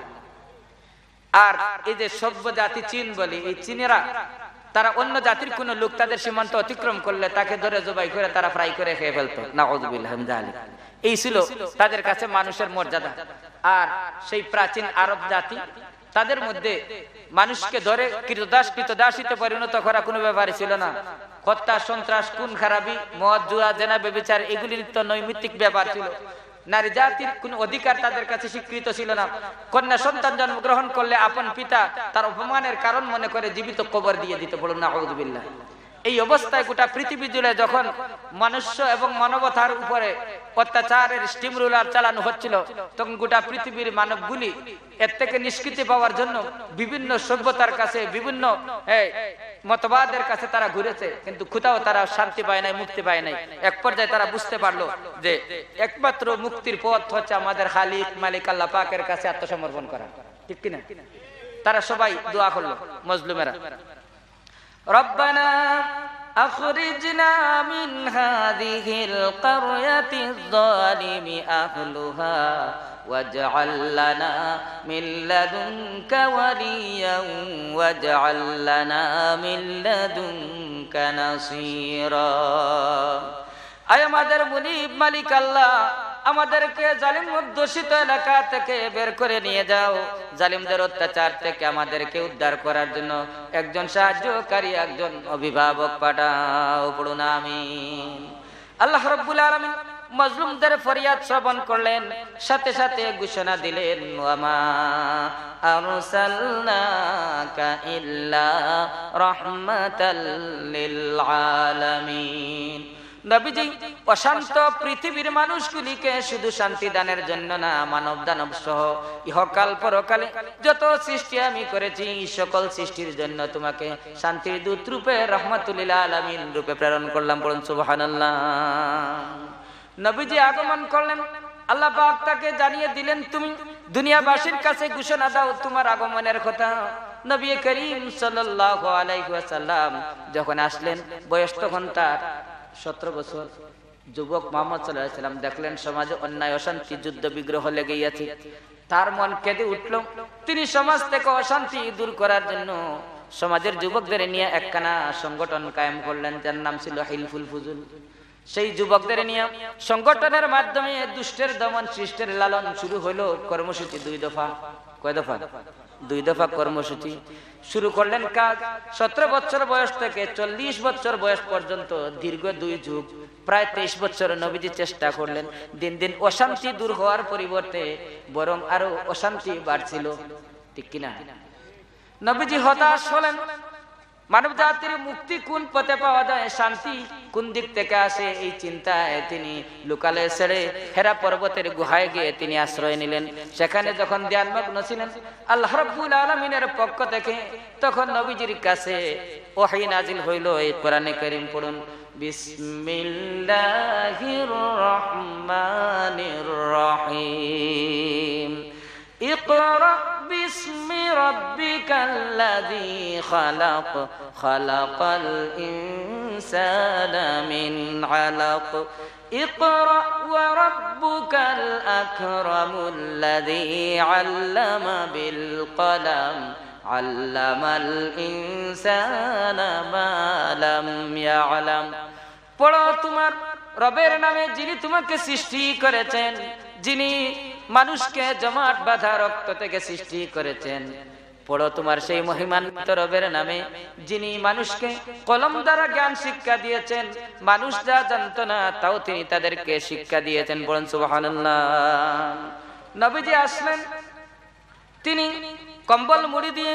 আর এই যে সভ্য জাতি চীন বলি, এই চীনেরা তারা অন্য জাতির কোন লোক তাদের সীমান্ত অতিক্রম করলে তাকে ধরে জবাই করে তারা ফ্রাই করে খেয়ে ফেলতো। নাউযুবিল্লাহ মিন যালিক। এই ছিল তাদের কাছে মানুষের মর্যাদা। আর সেই প্রাচীন আরব জাতি, তাদের মধ্যে মানুষকে ধরে কৃতদাসীতে পরিণত করা কোনো ব্যাপারই ছিল না। হত্যা, সন্ত্রাস, খুন খারাপি, মদ, জুয়া, জেনা, ব্যভিচার এগুলি নিত্য নৈমিত্তিক ব্যাপার ছিল। নারী জাতির কোন অধিকার তাদের কাছে স্বীকৃত ছিল না। কন্যা সন্তান জন্মগ্রহণ করলে আপন পিতা তার অপমানের কারণ মনে করে জীবিত কবর দিয়ে দিতে। বলুন নাউযুবিল্লাহ। এই অবস্থায় গোটা পৃথিবী জুড়ে যখন মনুষ্য এবং মানবতার উপরে অত্যাচারের স্টিম রুলার চালানো হচ্ছিল, তখন গোটা পৃথিবীর মানবগুলি এর থেকে নিষ্কৃতি পাওয়ার জন্য বিভিন্ন সভ্যতার কাছে, বিভিন্ন মতবাদের কাছে তারা ঘুরেছে, কিন্তু কোথাও তারা শান্তি পায় নাই, মুক্তি পায় নাই। এক পর্যায়ে তারা বুঝতে পারলো যে একমাত্র মুক্তির পথ হচ্ছে আমাদের খালিক মালিক আল্লাহ পাকের কাছে আত্মসমর্পণ করা। ঠিক কিনা? তারা সবাই দোয়া করলো, মজলুমেরা। রব্বানা আখরিজনা মিন হাযিহিল ক্বরয়াতিয যালিমি আহলুহা ওয়াজআল লানা মিন লাদুনকা ওয়ালিয়ান ওয়াজআল লানা মিন লাদুনকা নাসীরা। আয় আমাদের মুনিব মালিক আল্লাহ, আমাদেরকে জালিম অধ্যুষিত এলাকা থেকে বের করে নিয়ে যাও। জালিমদের অত্যাচার থেকে আমাদেরকে উদ্ধার করার জন্য একজন সাহায্যকারী, একজন অভিভাবক পাঠাও। পড়ুন আমিন। আল্লাহ রাব্বুল আলামিন মাজলুমদের ফরিয়াদ শ্রবণ করলেন, সাথে সাথে ঘোষণা দিলেন, ওয়ামা আরসালনাকা ইল্লা রাহমাতাল লিল আলামিন। নবীজি অশান্ত পৃথিবীর মানুষগুলিকে শুধু শান্তি দানের জন্য না, মানব দানব সহ ইহকাল পরকালে যত সৃষ্টি আমি করেছি সকল সৃষ্টির জন্য তোমাকে শান্তির দূত রূপে রাহমাতুল লিল আলামিন রূপে প্রেরণ করলাম। বলুন সুবহানাল্লাহ। নবীজি আগমন করলেন, আল্লাহ পাক তাকে জানিয়ে দিলেন, তুমি দুনিয়াবাসীর কাছে ঘোষণা দাও তোমার আগমনের কথা। নবী করিম সাল্লাল্লাহু আলাইহি ওয়াসাল্লাম যখন আসলেন, বয়স তখন তার 17 বছর। যুবক মুহাম্মদ সাল্লাল্লাহু আলাইহি ওয়াসাল্লাম দেখলেন সমাজে অন্যায়, অশান্তি, যুদ্ধ বিগ্রহ লেগেই আছে। তার মন কেঁদে উঠল। তিনি সমাজ থেকে অশান্তি দূর করার জন্য সমাজের যুবকদের নিয়ে একখানা সংগঠন কায়েম করলেন, যার নাম ছিল হিলফুল ফুজুল। সেই যুবকদের নিয়ে সংগঠনের মাধ্যমে দুষ্টের দমন, শিষ্টের লালন শুরু হলো। কর্মসূচি 2 দফা। কয় দফা? 2 দফা কর্মসূচি শুরু করলেন। কাজ 17 বছর বয়স থেকে 40 বছর বয়স পর্যন্ত দীর্ঘ 2 যুগ, প্রায় 23 বছর নবীজি চেষ্টা করলেন। দিন দিন অশান্তি দূর হওয়ার পরিবর্তে বরং আরো অশান্তি বাড়ছিল, ঠিক কিনা? নবীজি হতাশ হলেন। মানব জাতির মুক্তি কোন পথে পাওয়া যায়, শান্তি কোন দিক থেকে আসে, এই চিন্তায় তিনি লোকালে ছেড়ে হেরা পর্বতের গুহায় গিয়ে তিনি আশ্রয় নিলেন। সেখানে যখন ধ্যানমগ্ন ছিলেন, আল্লাহ রাব্বুল আলামিনের পক্ষ থেকে তখন নবীজির কাছে ওহী নাজিল হইল। এই কোরআনে কারীম পড়ুন, বিসমিল্লাহির রহমানির রহিম। ইকরা বিসমি রাব্বিকাল্লাযী খালাক, খালাকাল ইনসানা মিন আলাক। ইকরা ওয়া রাব্বুকাল আকরামুল্লাযী আল্লামা বিল কলম, আল্লামাল ইনসানা মা লাম ইয়ালাম। পড়ো তোমার রবের নামে, যিনি তোমাকে সৃষ্টি করেছেন, যিনি মানুষকে জমাট বাঁধা রক্ত থেকে সৃষ্টি করেছেন। পড়ো তোমার সেই মহিমান্বিত রবের নামে, যিনি মানুষকে কলম দ্বারা জ্ঞান শিক্ষা দিয়েছেন। মানুষ যা জানতো না তাও তিনি তাদেরকে শিক্ষা দিয়েছেন। বলেন সুবহানাল্লাহ। নবীজি আসলেন, তিনি কম্বল মুড়ি দিয়ে,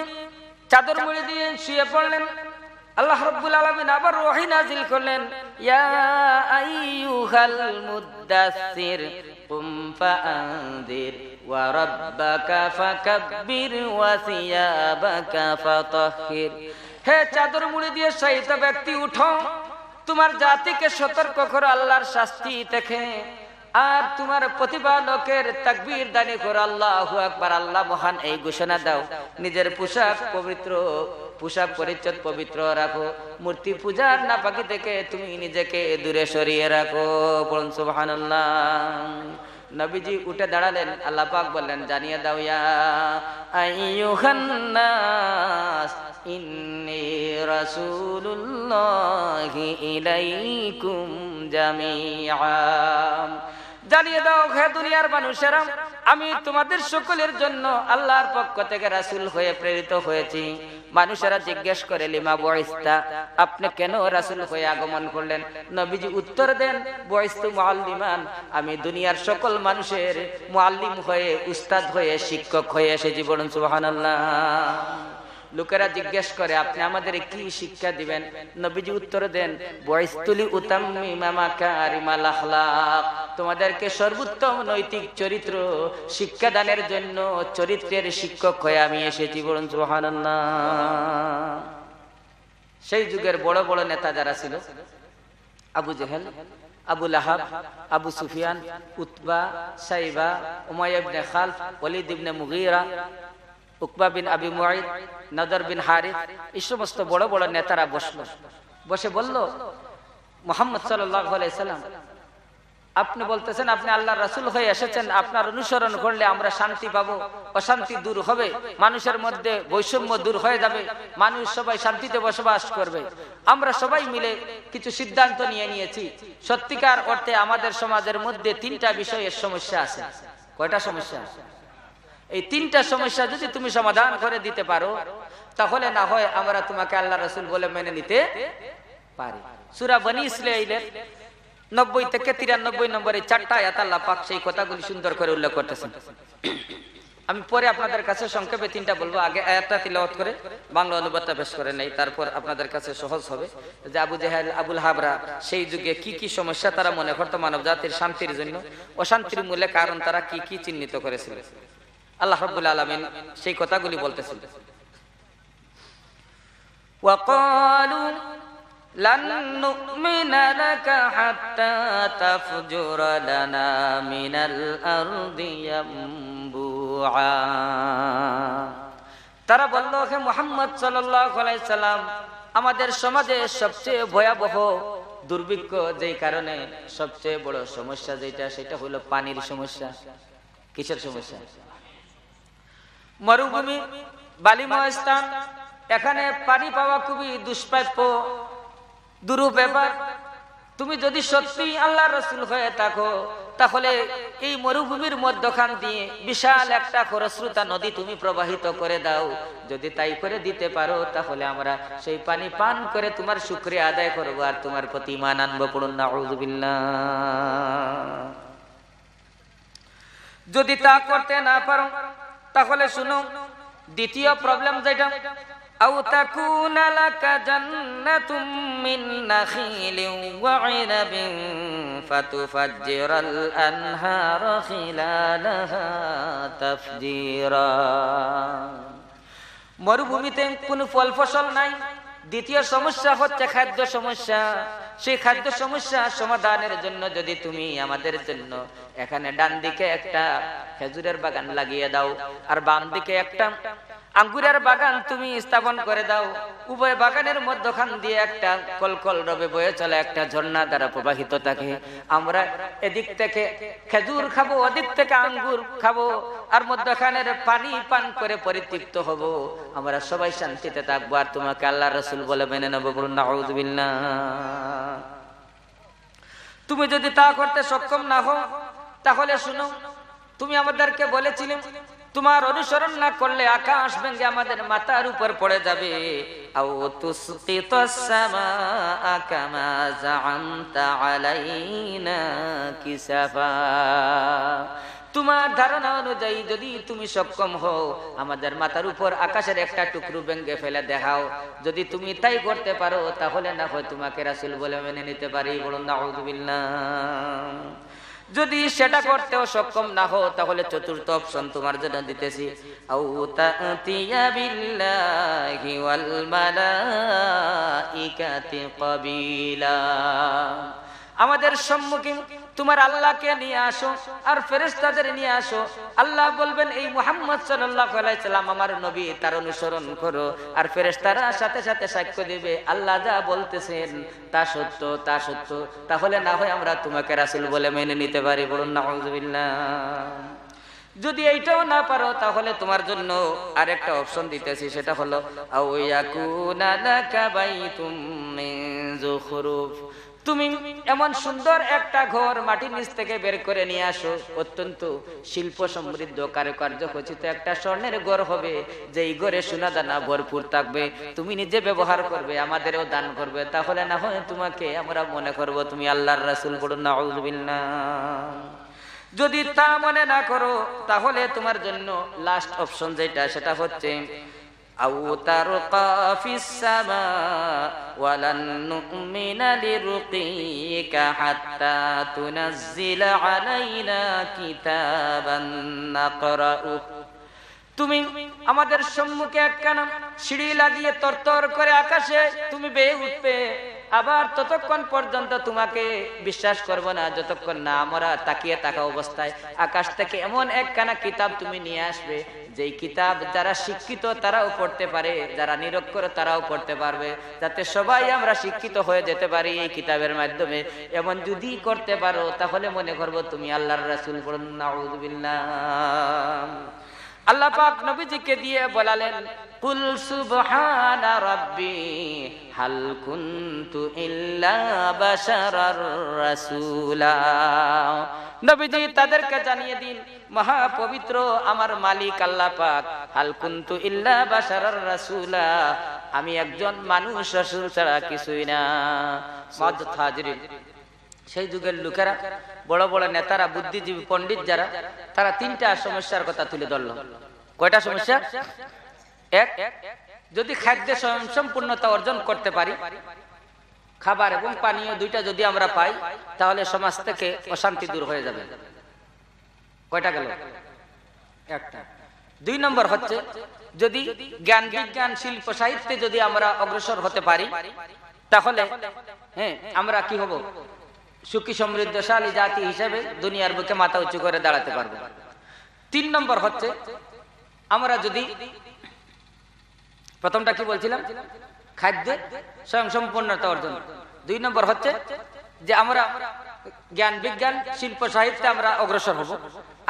চাদর মুড়ি দিয়ে শুয়ে পড়লেন। আল্লাহ রাব্বুল আলামিন আবার ওহী নাজিল করলেন, ইয়া আইয়ুহাল মুদ্দাসসির কুম ফাআনদির ওয়া রাব্বাকা ফাকাব্বির ওয়া সিয়াবাকা ফাতাহহির। হে চাদর মুড়ি দিয়ে শায়িত ব্যক্তি, উঠো, তোমার জাতিকে সতর্ক করো আল্লাহর শাস্তি থেকে, আর তোমার প্রতিপালকের তাকবীর দানি করো, আল্লাহু আকবার, আল্লাহ মহান, এই ঘোষণা দাও। নিজের পোশাক পরিচ্ছদ পবিত্র রাখো। মূর্তি পূজার নাপাকি থেকে তুমি নিজেকে দূরে সরিয়ে রাখো। বলুন সুবহানাল্লাহ। নবীজি উঠে দাঁড়ালেন। আল্লাহ পাক বললেন, জানিয়ে দাও, ইয়া আইয়ুহান নাস ইন্নী রাসূলুল্লাহি ইলাইকুম জামিআ। জানিয়ে দাও হে দুনিয়ার মানুষেরা, আমি তোমাদের সকলের জন্য আল্লাহর পক্ষ থেকে রাসূল হয়ে প্রেরিত হয়েছি। মানুষেরা জিজ্ঞেস করে, লিমা বুইস্তা, আপনি কেন রাসূল হয়ে আগমন করলেন? নবীজি উত্তর দেন, বুইস্তু মুআল্লিমান, আমি দুনিয়ার সকল মানুষের মুআল্লিম হয়ে, উস্তাদ হয়ে, শিক্ষক হয়ে এসেছি। বলুন সুবহানাল্লাহ। লোকেরা জিজ্ঞেস করে, আপনি আমাদের কি শিক্ষা দিবেন? নবীজি উত্তর দেন, বুইস্তুলি উতাম্মিমা মাকারিমাল আখলাক, তোমাদেরকে সর্বোত্তম নৈতিক চরিত্র শিক্ষাদানের জন্য চরিত্রের শিক্ষক হয়ে আমি এসেছি। বলুন সুবহানাল্লাহ। সেই যুগের বড় বড় নেতা যারা ছিল, আবু জেহেল, আবু লাহাব, আবু সুফিয়ান, উতবা, সাইবা, উমাইয়া ইবনে খালফ, ওয়ালিদ ইবনে মুগীরা, উকবা বিন আবি মুআইদ, নদর বিন হারিস, এই সমস্ত বড় বড় নেতারা বসে বলল, মুহাম্মদ সাল্লাল্লাহু আলাইহি সাল্লাম, আপনি বলতেছেন আপনি আল্লাহর রাসূল হয়ে এসেছেন, আপনার অনুসরণ করলে আমরা শান্তি পাবো, অশান্তি দূর হবে, মানুষের মধ্যে বৈষম্য দূর হয়ে যাবে, মানুষ সবাই শান্তিতে বসবাস করবে। আমরা সবাই মিলে কিছু সিদ্ধান্ত নিয়েছি। সত্যিকার অর্থে আমাদের সমাজের মধ্যে 3টা বিষয়ের সমস্যা আছে। কয়টা সমস্যা? এই 3টা সমস্যা যদি তুমি সমাধান করে দিতে পারো, তাহলে না হয় আমরা তোমাকে আল্লাহর রাসূল বলে মেনে নিতে পারি। সূরা বনী ইসরাঈলের 90 থেকে 93 নম্বরে 4টা আয়াত আল্লাহ পাক সেই কথাগুলি সুন্দর করে উল্লেখ করতেছেন। আমি পরে আপনাদের কাছে সংক্ষেপে 3টা বলবো। আগে আয়াতটা তিলাওয়াত করে বাংলা অনুবাদটা পেশ করে নেই, তারপর আপনাদের কাছে সহজ হবে যে আবু জেহেল, আবুল হাবরা সেই যুগে কি কি সমস্যা তারা মনে করত মানব জাতির শান্তির জন্য, অশান্তির মূলে কারণ তারা কি কি চিহ্নিত করেছিল। আল্লাহ রাব্বুল আলামিন সেই কথাগুলি বলতেছেন। ওয়াকালু লান নুমিনা লাকা হাত্তা তাফজুরা লানা মিনাল আরদি ইয়ামবুআ। তারা বলল, হে মুহাম্মদ সাল্লাল্লাহু আলাইহি সাল্লাম, আমাদের সমাজে সবচেয়ে ভয়াবহ দুর্ভিক্ষ যেই কারণে সবচেয়ে বড় সমস্যা যেটা, সেটা হলো পানির সমস্যা। কিসের সমস্যা? মরুভূমি, বালিময় স্থান, এখানে পানি পাওয়া খুবই দুষ্প্রাপ্য, দুরূহ ব্যাপার। তুমি যদি সত্যি আল্লাহ রাসূল হয়ে থাকো, তাহলে এই মরুভূমির মধ্যখান দিয়ে বিশাল একটা খরস্রোতা নদী তুমি প্রবাহিত করে দাও। যদি তাই করে দিতে পারো, তাহলে আমরা সেই পানি পান করে তোমার শুকরিয়া আদায় করবো আর তোমার প্রতি ঈমান আনবো। পড়ুন নাউযুবিল্লাহ। যদি তা করতে না পারো, তাহলে শুনো দ্বিতীয় প্রবলেম যেটা, আও তাকুনা লাকা জান্নাতুম মিন নাখিলিন ওয়া ইনাবিন ফাতুফাজ্জিরাল আনহারা খিলালাহা তাফজিরা। মরুভূমিতে কোনো ফল ফসল নাই। দ্বিতীয় সমস্যা হচ্ছে খাদ্য সমস্যা। সেই খাদ্য সমস্যা সমাধানের জন্য যদি তুমি আমাদের জন্য এখানে ডান দিকে একটা খেজুরের বাগান লাগিয়ে দাও আর বাম দিকে একটা আঙ্গুরের বাগান তুমি স্থাপন করে দাও, উভয় বাগানের মধ্যখান দিয়ে একটা কলকল রবে বয়ে চলে একটা ঝর্ণা দ্বারা প্রবাহিত থাকে, আমরা এদিক থেকে খেজুর খাবো, ওদিক থেকে আঙ্গুর খাবো, আর মধ্যখানের পানি পান করে পরিতৃপ্ত হব, আমরা সবাই শান্তিতে থাকবো, আর তোমাকে আল্লাহ রাসূল বলে মেনে নেবো। বলুন নাউযুবিল্লাহ। তুমি যদি তা করতে সক্ষম না হও, তাহলে শুনো, তুমি আমাদেরকে বলেছিলে তোমার অনুসরণ না করলে আকাশ ভেঙে আমাদের মাথার উপর পড়ে যাবে। আও তুসকিতাস সামাআ কামা যাআমতা আলাইনা কিসাফা। তোমার ধারণা অনুযায়ী যদি তুমি সক্ষম হও, আমাদের মাথার উপর আকাশের একটা টুকরো ভেঙে ফেলে দেখাও। যদি তুমি তাই করতে পারো, তাহলে না হয় তোমাকে রাসূল বলে মেনে নিতে পারি। বলুন নাউযুবিল্লাহ। যদি সেটা করতেও সক্ষম না হও, তাহলে চতুর্থ অপশন তোমার জন্য দিতেছি, আও তাতিয়া বিল্লাহি ওয়াল মালাইকাতি ক্বাবিলা। আমাদের সম্মুখে তোমার আল্লাহকে নিয়ে আসো আর ফেরেশতাদের নিয়ে আসো। আল্লাহ বলবেন এই মুহাম্মদ সাল্লাল্লাহু আলাইহি সাল্লাম আমার নবী, তার অনুসরণ করো, আর ফেরেশতারা সাথে সাথে সাক্ষ্য দিবে আল্লাহ যা বলতেছেন তা সত্য, তা সত্য। তাহলে না হয় আমরা তোমাকে রাসূল বলে মেনে নিতে পারি। বলুন নাউযুবিল্লাহ। যদি এইটাও না পারো, তাহলে তোমার জন্য আরেকটা অপশন দিতেছি, সেটা হলো আও ইয়াকুনা লাকা বাইতুম মিন যুখরুফ। তুমি এমন সুন্দর একটা ঘর মাটির নিচ থেকে বের করে নিয়ে আসো, অত্যন্ত শিল্প সমৃদ্ধ কারুকার্য খচিত একটা স্বর্ণের ঘর হবে, যেই ঘরে সোনা দানা ভরপুর থাকবে, তুমি নিজে ব্যবহার করবে, আমাদেরও দান করবে, তাহলে না হয় তোমাকে আমরা মনে করব তুমি আল্লাহর রাসূল। বলুন নাউযুবিল্লাহ। যদি তা মনে না করো, তাহলে তোমার জন্য লাস্ট অপশন যেটা, সেটা হচ্ছে আও তারকা ফিস সামা ওয়ালান নুমিনা লিরুকিকা হাত্তা তুনাজ্জিলা আলাইনা কিতাবান নাকরাউ। তুমি আমাদের সম্মুখে একখানা সিঁড়ি লাগিয়ে তরতর করে আকাশে তুমি বেয়ে উঠবে, আবার ততক্ষণ পর্যন্ত তোমাকে বিশ্বাস করব না যতক্ষণ না আমরা তাকিয়ে থাকা অবস্থায় আকাশ থেকে এমন একখানা কিতাব তুমি নিয়ে আসবে, যেই কিতাব যারা শিক্ষিত তারাও পড়তে পারে, যারা নিরক্ষর তারাও পড়তে পারবে, যাতে সবাই আমরা শিক্ষিত হয়ে যেতে পারি এই কিতাবের মাধ্যমে। এমন যদি করতে পারো, তাহলে মনে করব তুমি আল্লাহর রাসূল। বলুন নাউযুবিল্লাহ। আল্লাহ পাক নবীজিকে দিয়ে বলালেন, কুল সুবহানা রাব্বি হাল কুনতু ইল্লা বাশারার রাসূলা। নবীজি তাদেরকে জানিয়ে দিন, মহা পবিত্র আমার মালিক আল্লাহ পাক, হাল কুনতু ইল্লা বাশারার রাসূলা, আমি একজন মানুষ রাসূল ছাড়া কিছুই না। মাযুদ হাজিরিন, সেই যুগের লোকেরা, বড় বড় নেতারা, বুদ্ধিজীবী পণ্ডিত যারা, তারা তিনটা সমস্যার কথা তুলে ধরলো। কয়টা সমস্যা? এক, যদি খাদ্যে স্বয়ংসম্পূর্ণতা অর্জন করতে পারি, খাবার এবং পানীয় দুইটা যদি আমরা পাই, তাহলে সমাজ থেকে অশান্তি দূর হয়ে যাবে। কয়টা গেল? একটা। দুই নম্বর হচ্ছে, যদি জ্ঞান বিজ্ঞান শিল্প সাহিত্যে যদি আমরা অগ্রসর হতে পারি, তাহলে আমরা কি হব? সুখী সমৃদ্ধশালী জাতি হিসেবে দুনিয়ার বুকে মাথা উঁচু করে দাঁড়াতে পারবো। তিন নম্বর হচ্ছে, আমরা যদি, প্রথমটা কি বলছিলাম? খাদ্যে স্বয়ংসম্পূর্ণতা অর্জন। দুই নম্বর হচ্ছে যে আমরা জ্ঞান বিজ্ঞান শিল্প সাহিত্যে আমরা অগ্রসর হব।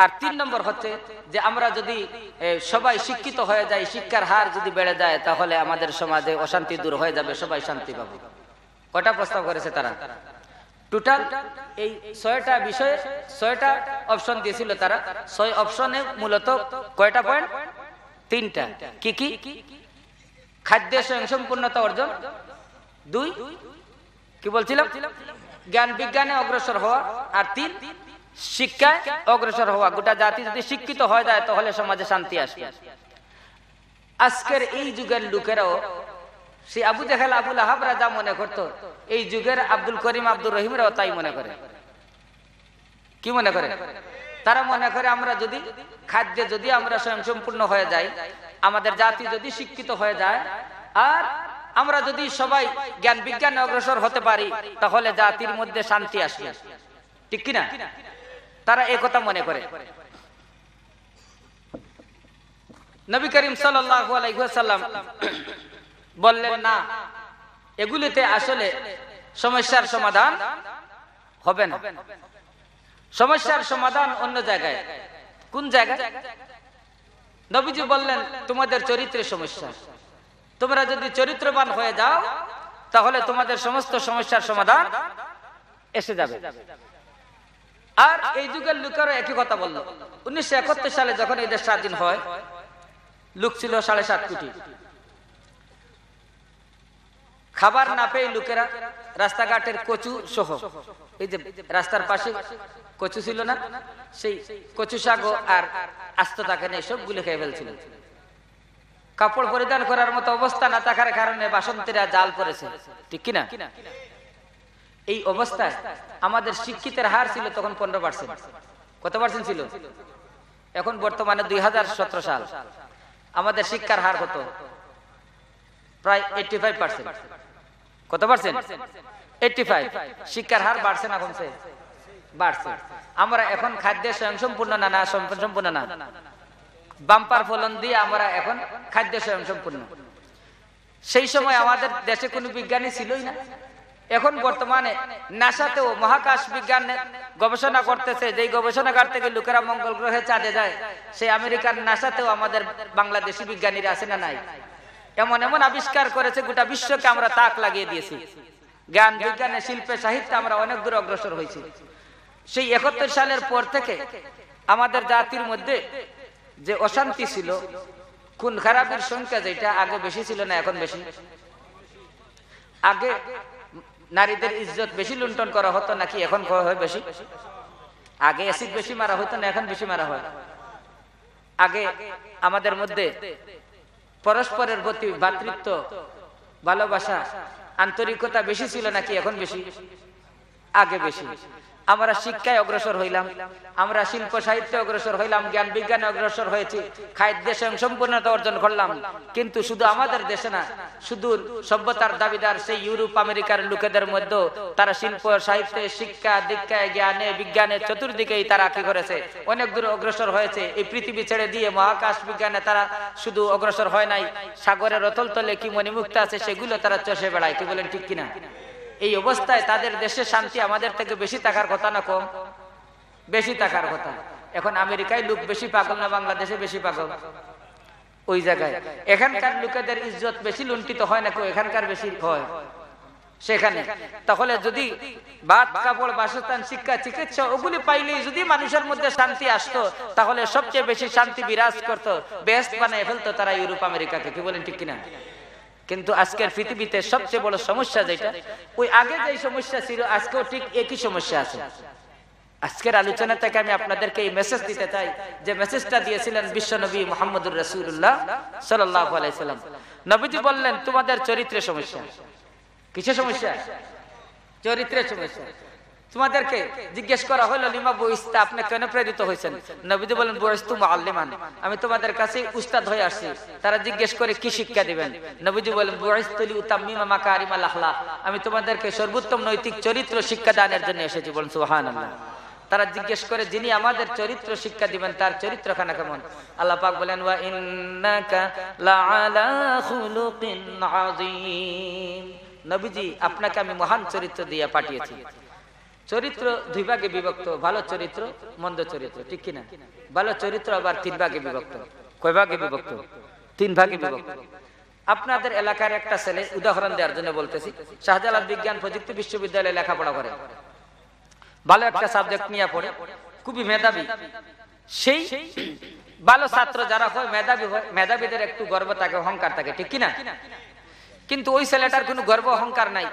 আর 3 নম্বর হচ্ছে যে আমরা যদি সবাই শিক্ষিত হয়ে যাই, শিক্ষার হার যদি বেড়ে যায়, তাহলে আমাদের সমাজে অশান্তি দূর হয়ে যাবে, সবাই শান্তি পাবে। কয়টা প্রস্তাব করেছে তারা? টোটাল এই 6টা বিষয়ে 6টা অপশন দিয়েছিল তারা। 6 অপশনে মূলত কয়টা পয়েন্ট? 3টা। কি কি? খাদ্যে স্বয়ংসম্পূর্ণতা অর্জন, 2 কি বলছিলাম, জ্ঞান বিজ্ঞানে অগ্রসর হওয়া, আর 3 শিক্ষায় অগ্রসর হওয়া। গোটা জাতি যদি শিক্ষিত হয়ে যায় তাহলে সমাজে শান্তি আসবে। আজকের এই যুগের লোকেরাও সেই আবু জেহেল আবু লাহাবরা যা মনে করতো, এই যুগের আব্দুল করিম আব্দুর রহিমরাও তাই মনে করে। কি মনে করে? তারা মনে করে আমরা যদি খাদ্যে যদি আমরা স্বয়ংসম্পূর্ণ হয়ে যাই, আমাদের জাতি যদি শিক্ষিত হয়ে যায়, আর আমরা যদি সবাই জ্ঞান বিজ্ঞানে অগ্রসর হতে পারি, তাহলে জাতির মধ্যে শান্তি আসবে। ঠিক কিনা? তারা এই কথা মনে করে। নবী করিম সাল্লাল্লাহু আলাইহি ওয়াসাল্লাম বললেন, না, এগুলিতে আসলে সমস্যার সমাধান হবে না। সমস্যার সমাধান অন্য জায়গায়। কোন জায়গায়? নবীজি বললেন, তোমাদের চরিত্রের সমস্যা। তোমরা যদি চরিত্রবান হয়ে যাও, তাহলে তোমাদের সমস্ত সমস্যার সমাধান এসে যাবে। আর এই যুগের লোকেরা একই কথা বলল। 1971 সালে যখন এই দেশ স্বাধীন হয়, লোক ছিল 7.5 কোটি। খাবার না পেয়ে লোকেরা রাস্তাঘাটের কচু সহ, এই যে রাস্তার পাশে কচু ছিল না, সেই কচু শাক আর আস্ত থাকে না, সবগুলো খেয়ে ফেলছিল। কাপড় পরিধান করার মতো অবস্থা না থাকার কারণে বাসন্তীরা জাল পড়েছে। ঠিক কিনা? এই অবস্থায় আমাদের শিক্ষিতের হার ছিল তখন 15%। কত পার্সেন্ট ছিল? এখন বর্তমানে 2017 সাল, আমাদের শিক্ষার হার কত? প্রায় 85%। কত পার্সেন্ট? 85। শিক্ষার হার বাড়ছে না কমছে? বাড়ছে। আমরা এখন খাদ্যে স্বয়ংসম্পূর্ণ না? না সম্পূর্ণ না। বাম্পার ফলন দিয়ে আমরা এখন খাদ্য স্বয়ংসম্পূর্ণ। সেই সময় আমাদের দেশে কোনো বিজ্ঞানী ছিলই না। এখন বর্তমানে নাসাতেও মহাকাশ বিজ্ঞান গবেষণা করতেছে। যেই গবেষণাগার থেকে লোকেরা মঙ্গল গ্রহে চাঁদে যায়, সেই আমেরিকার নাসাতেও আমাদের বাংলাদেশি বিজ্ঞানীরা আছে না নাই? এমন এমন আবিষ্কার করেছে, গোটা বিশ্বকে আমরা তাক লাগিয়ে দিয়েছি। জ্ঞান বিজ্ঞানে, শিল্পে, সাহিত্যে আমরা অনেক দূর অগ্রসর হয়েছি। সেই 71 সালের পর থেকে আমাদের জাতির মধ্যে যে অশান্তি ছিল, খুন খারাপের সংখ্যা যেটা আগে বেশি ছিল না এখন বেশি। আগে নারীদের ইজ্জত বেশি লুণ্ঠন করা হতো নাকি এখন হয় বেশি? আগে অ্যাসিড বেশি মারা হতো না এখন বেশি মারা হয়? আগে আমাদের মধ্যে পরস্পরের প্রতি ভ্রাতৃত্ব, ভালোবাসা, আন্তরিকতা বেশি ছিল নাকি এখন বেশি? আগে বেশি। আমরা শিক্ষায় অগ্রসর হইলাম, আমরা শিল্প সাহিত্যে অগ্রসর হইলাম, জ্ঞান বিজ্ঞানে অগ্রসর হয়েছি, খাদ্যে স্বয়ংসম্পূর্ণতা অর্জন করলাম। কিন্তু শুধু আমাদের দেশে না, শুধু সভ্যতার দাবিদার সেই ইউরোপ আমেরিকার লোকেদের মধ্যে তারা শিল্প সাহিত্যে, শিক্ষা দীক্ষায়, জ্ঞানে বিজ্ঞানে চতুর্দিকেই তারা কি করেছে? অনেক দূর অগ্রসর হয়েছে। এই পৃথিবী ছেড়ে দিয়ে মহাকাশ বিজ্ঞানে তারা শুধু অগ্রসর হয় নাই, সাগরের অতল তলে কি মণিমুক্তা আছে সেগুলো তারা চষে বেড়ায়। কি বলেন ঠিক কিনা? এই অবস্থায় তাদের দেশে শান্তি আমাদের থেকে বেশি থাকার কথা না কম? বেশি থাকার কথা। এখন আমেরিকায় লোক বেশি পাগল না বাংলাদেশে বেশি পাগল? ওই জায়গায় এখানকার লোকেদের ইজ্জত বেশি লুণ্ঠিত হয় নাকি এখানকার বেশি হয় সেখানে? তাহলে যদি ভাত, কাপড়, বাসস্থান, শিক্ষা, চিকিৎসা ওগুলি পাইলেই যদি মানুষের মধ্যে শান্তি আসতো, তাহলে সবচেয়ে বেশি শান্তি বিরাজ করতো, বেস্ট বানিয়ে ফেলতো তারা ইউরোপ আমেরিকাকে। কি বলেন ঠিক কিনা? কিন্তু আজকের পৃথিবীতে সবচেয়ে বড় সমস্যা যেটা, ওই আগে যে সমস্যা ছিল আজকেও ঠিক একই সমস্যা আছে। আজকের আলোচনা থেকে আমি আপনাদেরকে এই মেসেজ দিতে চাই, যে মেসেজটা দিয়েছিলেন বিশ্বনবী মুহাম্মদুর রাসূলুল্লাহ সাল্লাল্লাহু আলাইহি সাল্লাম। নবীজি বললেন, তোমাদের চরিত্রের সমস্যা। কিসের সমস্যা? চরিত্রের সমস্যা। তোমাদেরকে জিজ্ঞেস করা হলো, লিমা বুইস্তা, আপনি কেন প্রেরিত হয়েছেন? নবীজি বলেন, বুইস্তু মুআল্লিমান, আমি তোমাদের কাছে উস্তাদ হয়ে আসছি। তারা জিজ্ঞেস করে কি শিক্ষা দিবেন? নবীজি বলেন, বুইস্তু লিউতাম্মিমা মাকারিমাল আখলাক, আমি তোমাদেরকে সর্বোত্তম নৈতিক চরিত্র শিক্ষা দানের জন্য এসেছি। বলেন সুবহানাল্লাহ। তারা জিজ্ঞেস করে, যিনি আমাদের চরিত্র শিক্ষা দিবেন তার চরিত্রখানা কেমন? আল্লাহ পাক বলেন, ওয়া ইন্নাকা লাআলা খুলুকিন আযীম, নবীজি আপনাকে আমি মহান চরিত্র দিয়ে পাঠিয়েছি। চরিত্র দুই ভাগে বিভক্ত, ভালো চরিত্র, মন্দ চরিত্র, ঠিক কিনা? ভালো চরিত্র আবার তিন ভাগে বিভক্ত। কয় ভাগে বিভক্ত? তিন ভাগে বিভক্ত। আপনাদের এলাকার একটা ছেলে, উদাহরণ দেওয়ার জন্য বলতেছি, শাহজালাল বিজ্ঞান প্রযুক্তি বিশ্ববিদ্যালয়ে লেখাপড়া করে, ভালো একটা সাবজেক্ট নিয়ে পড়ে, খুবই মেধাবী। সেই ভালো ছাত্র যারা হয়, মেধাবী হয়, মেধাবীদের একটু গর্ব থাকে, অহংকার থাকে, ঠিক কিনা? কিন্তু ওই ছেলেটার কোনো গর্ব অহংকার নাই।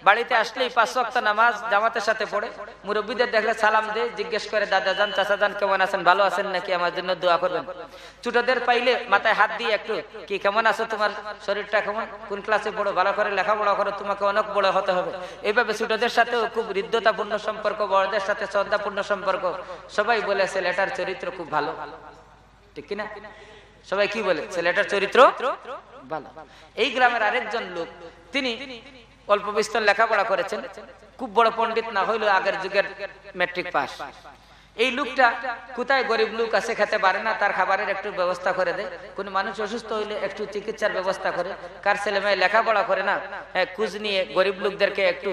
বাড়িতে আসলেই 5 ওয়াক্ত নামাজ জামাতের সাথে পড়ে, মুরব্বীদের দেখলে সালাম দিয়ে জিজ্ঞেস করে, দাদা যান, চাচা যান, কেমন আছেন, ভালো আছেন নাকি, আমার জন্য দোয়া করবেন। ছোটদের পাইলে মাথায় হাত দিয়ে একটু, কি কেমন আছো, তোমার শরীরটা কেমন, কোন ক্লাসে পড়ো, ভালো করে লেখাপড়া করো, তোমাকে অনেক বড় হতে হবে। এইভাবে ছোটদের সাথেও খুব হৃদ্যতাপূর্ণ সম্পর্ক, বড়দের সাথে শ্রদ্ধাপূর্ণ সম্পর্ক। সবাই বলে ছেলেটার চরিত্র খুব ভালো, ঠিক কিনা? সবাই কি বলে? ছেলেটার চরিত্র ভালো। এই গ্রামের আরেকজন লোক, তিনি অল্প বিস্তর লেখাপড়া করেছেন, খুব বড় পণ্ডিত না হইলেও আগের যুগের ম্যাট্রিক পাস। এই লোকটা কোথায় গরিব লোক আছে, খেতে পারে না, তার খাবারের একটু ব্যবস্থা করে দেয়। কোন মানুষ অসুস্থ হইলে একটু চিকিৎসার ব্যবস্থা করে। কার ছেলে মেয়ে লেখাপড়া করে না, খোঁজ নিয়ে গরিব লোকদেরকে একটু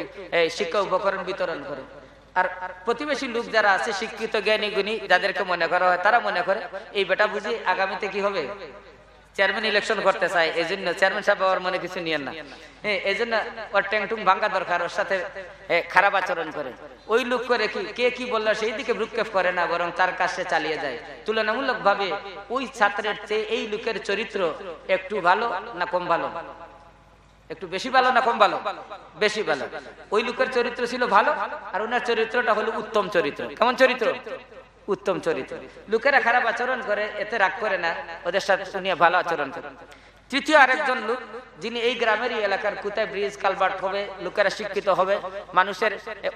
শিক্ষা উপকরণ বিতরণ করে। আর প্রতিবেশী লোক যারা আছে, শিক্ষিত জ্ঞানী গুণী যাদেরকে মনে করা হয়, তারা মনে করে এই বেটা বুঝি আগামীতে কি হবে, চেয়ারম্যান ইলেকশন করতে চায়, এই জন্য চেয়ারম্যান সাহেব ওর মনে কিছু নিয়েন না, এই জন্য ওর ট্যাংটুং ভাঙ্গা দরকার, ওর সাথে খারাপ আচরণ করে। ওই লোক করে কি, কে কি বললো সেই দিকে ভ্রুক্ষেপ করে না, বরং তার কাছে চালিয়ে যায়। তুলনামূলক ভাবে ওই ছাত্রের চেয়ে এই লোকের চরিত্র একটু ভালো না কম ভালো? একটু বেশি ভালো না কম ভালো? বেশি ভালো। ওই লোকের চরিত্র ছিল ভালো, আর ওনার চরিত্রটা হলো উত্তম চরিত্র। কেমন চরিত্র? উত্তম চরিত্র। লোকেরা খারাপ আচরণ করে, এতে রাগ করে না, ওদের সাথে উনি ভালো আচরণ করে। তৃতীয় আরেকজন লোক, যিনি এই গ্রামেরই এলাকার, কোথায় ব্রিজ কালভার্ট হবে, লোকেরা শিক্ষিত হবে, মানুষের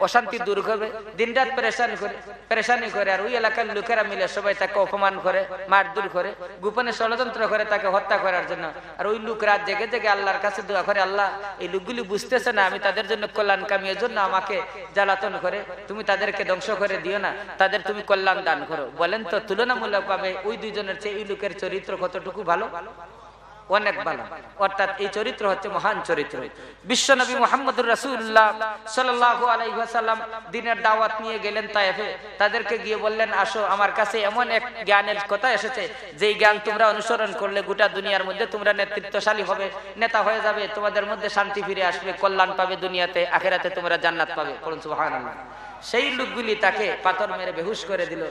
অশান্তি দূর হবে, দিনরাত পেরেশানি করে, আর ওই এলাকার লোকেরা মিলে সবাই তাকে অপমান করে, মারধর করে, গোপনে ষড়যন্ত্র করে তাকে হত্যা করার জন্য। আর ওই লোক রাত জেগে জেগে আল্লাহর কাছে দোয়া করে, আল্লাহ এই লোকগুলি বুঝতেছে না আমি তাদের জন্য কল্যাণকামী, এর জন্য আমাকে জ্বালাতন করে, তুমি তাদেরকে ধ্বংস করে দিও না, তাদের তুমি কল্যাণ দান করো। বলেন তো তুলনামূলক ভাবে ওই দুইজনের চেয়ে এই লোকের চরিত্র কতটুকু ভালো? অনেক ভালো। অর্থাৎ এই চরিত্র হচ্ছে মহান চরিত্র। বিশ্বনবী মুহাম্মদুর রাসূলুল্লাহ সাল্লাল্লাহু আলাইহি ওয়াসাল্লাম দিনের দাওয়াত নিয়ে গেলেন তায়েফে। তাদেরকে গিয়ে বললেন, আসো আমার কাছে এমন এক জ্ঞানের কথা এসেছে, যেই জ্ঞান তোমরা অনুসরণ করলে গোটা দুনিয়ার মধ্যে তোমরা নেতৃত্বশালী হবে, নেতা হয়ে যাবে, তোমাদের মধ্যে শান্তি ফিরে আসবে, কল্যাণ পাবে, দুনিয়াতে আখিরাতে তোমরা জান্নাত পাবে। বলুন সুবহানাল্লাহ। সেই লোকগুলি তাকে পাথর মেরে বেহুশ করে দিল।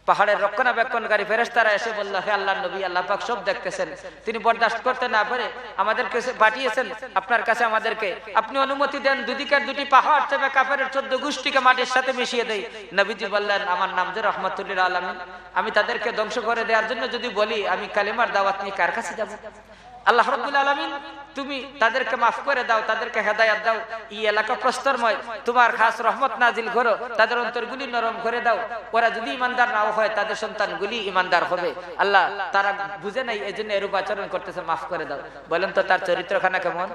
পাহাড়ের রক্ষণাবেক্ষণকারী ফেরেশতারা এসে বলল, হে আল্লাহর নবী, আল্লাহ পাক সব দেখতেছেন, তিনি বরদাস্ত করতে না পারে আমাদেরকে পাঠিয়েছেন আপনার কাছে, আমাদেরকে আপনি অনুমতি দেন দুদিকের দুটি পাহাড় চেপে কাফেরের 14 গোষ্ঠীকে মাটির সাথে মিশিয়ে দেই। নবীজি বললেন, আমার নাম যে রাহমাতুল লিল আলামিন, আমি তাদেরকে ধ্বংস করে দেওয়ার জন্য যদি বলি আমি কালেমার দাওয়াত নিয়ে কার কাছে যাব? আল্লাহ রাব্বুল আলামিন তুমি তাদেরকে মাফ করে দাও, তাদেরকে হেদায়েত দাও, এই এলাকা প্রস্তরময়, তোমার খাস রহমত নাজিল করো, তাদের অন্তরগুলি নরম করে দাও, ওরা যদি ইমানদার নাও হয় তাদের সন্তানগুলি ইমানদার হবে। আল্লাহ তারা বুঝে নাই, এজন্য এরূপ আচরণ করতেছে, মাফ করে দাও। বলেন তো তার চরিত্রখানা কেমন?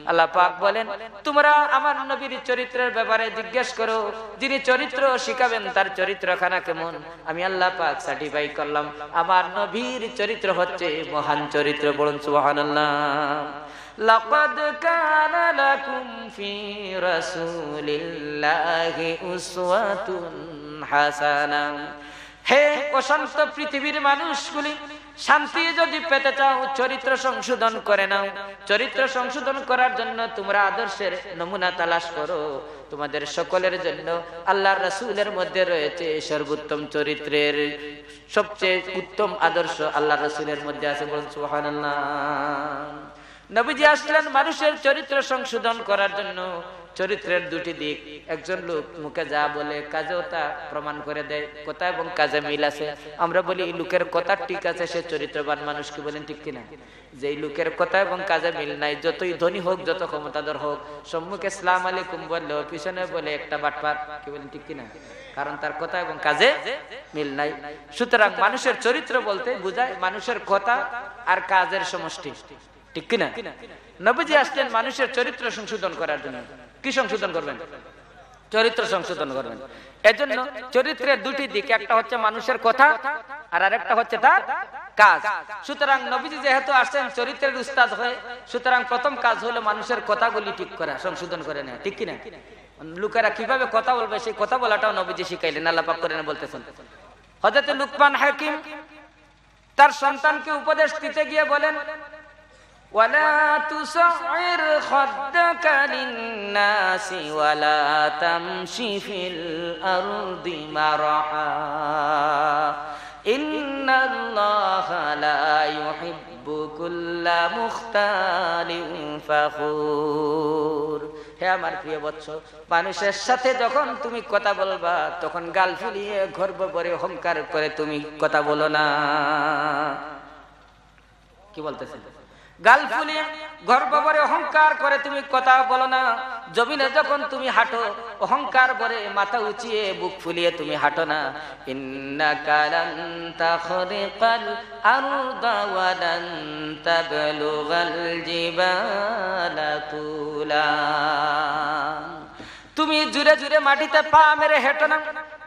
আল্লাহ পাক বলেন, তোমরা আমার নবীর চরিত্রের ব্যাপারে জিজ্ঞেস করো, যিনি চরিত্র শিখাবেন তার চরিত্রখানা কেমন। আমি আল্লাহ পাক সার্টিফাই করলাম আমার নবীর চরিত্র হচ্ছে মহান চরিত্র। বলুন সুবহানাল্লাহ। লাকাদ কানা লাকুম ফি রাসূলিল্লাহি উসওয়াতুন হাসানাহ। হে অশান্ত পৃথিবীর মানুষগুলি, শান্তি যদি পেতে চাও চরিত্র সংশোধন করে নাও। চরিত্র সংশোধন করার জন্য তোমরা আদর্শের নমুনা তালাশ করো। তোমাদের সকলের জন্য আল্লাহর রাসূলের মধ্যে রয়েছে সর্বোত্তম চরিত্রের সবচেয়ে উত্তম আদর্শ, আল্লাহর রাসূলের মধ্যে আছে। বলুন সুবহানাল্লাহ। নবীজি আসলেন মানুষের চরিত্র সংশোধন করার জন্য। চরিত্রের দুটি দিক, একজন লোক মুখে যা বলে কাজেও তা প্রমাণ করে দেয়, কথা এবং কাজে মিল আছে। আমরা বলি এই লোকের কথা ঠিক আছে, সে চরিত্রবান মানুষ। কি বলেন ঠিক কিনা? যে লোকের কথা এবং কাজে মিল নাই, যতই ধনী হোক, যত ক্ষমতাধর হোক, সম্মুখে আসসালামু আলাইকুম বললেও পিছনে বলে একটা বাটপার। কি বলেন ঠিক কিনা? কারণ তার কথা এবং কাজে মিল নাই। সুতরাং মানুষের চরিত্র বলতে বোঝায় মানুষের কথা আর কাজের সমষ্টি, ঠিক কিনা? নবীজি আসলেন মানুষের চরিত্র সংশোধন করার জন্য। কি সংশোধন করবেন? চরিত্র সংশোধন করবেন। এজন্য চরিত্রের দুটি দিক, একটা হচ্ছে মানুষের কথা আর আরেকটা হচ্ছে তার কাজ। সুতরাং নবীজি যেহেতু আসছেন চরিত্রের উস্তাদ হয়ে, সুতরাং প্রথম কাজ হলো মানুষের কথাগুলি ঠিক করা, সংশোধন করে নেওয়া, ঠিক কিনা? লোকেরা কিভাবে কথা বলবে সেই কথা বলাটাও নবীজি শিখাইলেন। আল্লাহ পাক কোরআনে বলতেছেন, হযরত লুকমান হাকিম তার সন্তানকে উপদেশ দিতে গিয়ে বলেন, ওয়ালা তুসাইর খাদ্দাকা লিন-নাসি ওয়ালা তামশি ফিল আরদি মারহা ইন্নাল্লাহা লা ইউহিব্বু কুল্লা মুখতালিন ফাখুর। হে আমার প্রিয় বৎস, মানুষের সাথে যখন তুমি কথা বলবা তখন গাল ফুলিয়ে গর্ব ভরে অহংকার করে তুমি কথা বলো না। কি বলতেছেন? গাল ফুলিয়ে গর্ব ভরে অহংকার করে তুমি কথা বলো না। জমিনে যখন তুমি হাঁটো অহংকার ভরে মাথা উঁচিয়ে বুক ফুলিয়ে তুমি হাঁটো না। ইন্নাকা লান তাখরিকাল আরদা ওয়া লান তাবলুগাল জিবালা তুলা। তুমি জুরে জুরে মাটিতে পা মেরে হেঁটো না,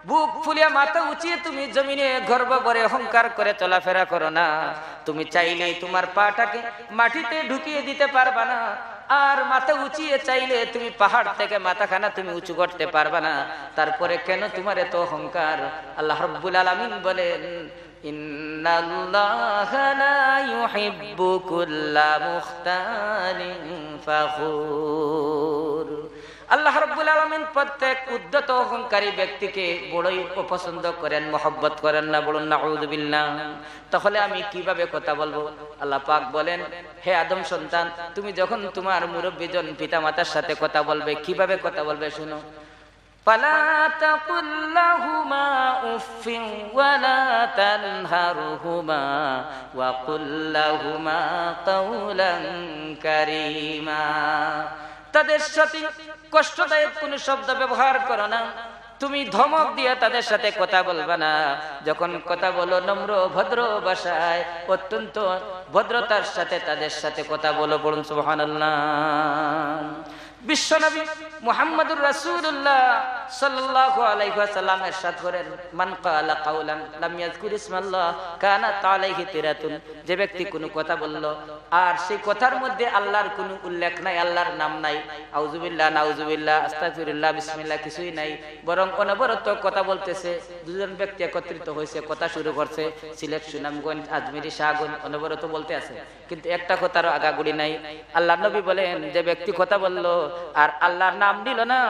বুক ফুলিয়ে মাথা উঁচিয়ে তুমি জমিনে গর্ব ভরে অহংকার করে চলাফেরা করো না। তুমি চাইলেই তোমার পাটাকে মাটিতে ঢুকিয়ে দিতে পারবা না, আর মাথা উঁচিয়ে চাইলে তুমি পাহাড় থেকে মাথাখানা তুমি উঁচু করতে পারবা না। তারপরে কেন তোমার এত অহংকার? আল্লাহ রাব্বুল আলামিন বলেন, ইন্নাল্লাহা লা ইউহিব্বু কুল্লা মুখতালিন ফাখুর। আল্লাহ রাব্বুল আলামিন প্রত্যেক উদ্ধত অহংকারী ব্যক্তিকে বড়ই অপছন্দ করেন, মহব্বত করেন না। বলুন নাউযুবিল্লাহ। তাহলে আমি কিভাবে কথা বলবো? আল্লাহ পাক বলেন, হে আদম সন্তান, তুমি যখন তোমার মুরব্বিজন পিতামাতার সাথে কথা বলবে কিভাবে কথা বলবে শুনো। ফালা তাকুল লাহুমা উফফিন ওয়ালা তানহারহুমা ওয়া কুল লাহুমা কাওলান কারীমা। তাদের সাথে কষ্টদায়ক কোন শব্দ ব্যবহার করো না। তুমি ধমক দিয়ে তাদের সাথে কথা বলবা না। যখন কথা বলো নম্র ভদ্র ভাষায়, অত্যন্ত ভদ্রতার সাথে তাদের সাথে কথা বলো। বলুন সুবহানাল্লাহ। বিশ্বনবী মুহাম্মদুর রাসূলুল্লাহ সাল্লাল্লাহু আলাইহি ওয়াসাল্লাম ইরশাদ করেন, মান ক্বালা কাওলান লাম ইয়াযকুর ইসমাল্লাহ কানাত আলাইহি তিরাতুন। যে ব্যক্তি কোনো কথা বলল আর সেই কথার মধ্যে আল্লাহর কোনো উল্লেখ নাই, আল্লাহর নাম নাই, আউযুবিল্লাহ নাউযুবিল্লাহ আস্তাগফিরুল্লাহ বিসমিল্লাহ কিছুই নাই, বরং অনবরত কথা বলতেছে। দুজন ব্যক্তি একত্রিত হয়েছে, কথা শুরু করছে, সিলেট, সুনামগঞ্জ, আজমিরি, শাহগঞ্জ, অনবরত বলতে আছে, কিন্তু একটা কথারও আগাগুড়ি নাই। আল্লাহর নবী বলেন, যে ব্যক্তি কথা বলল আর আল্লাহর নাম নিল না,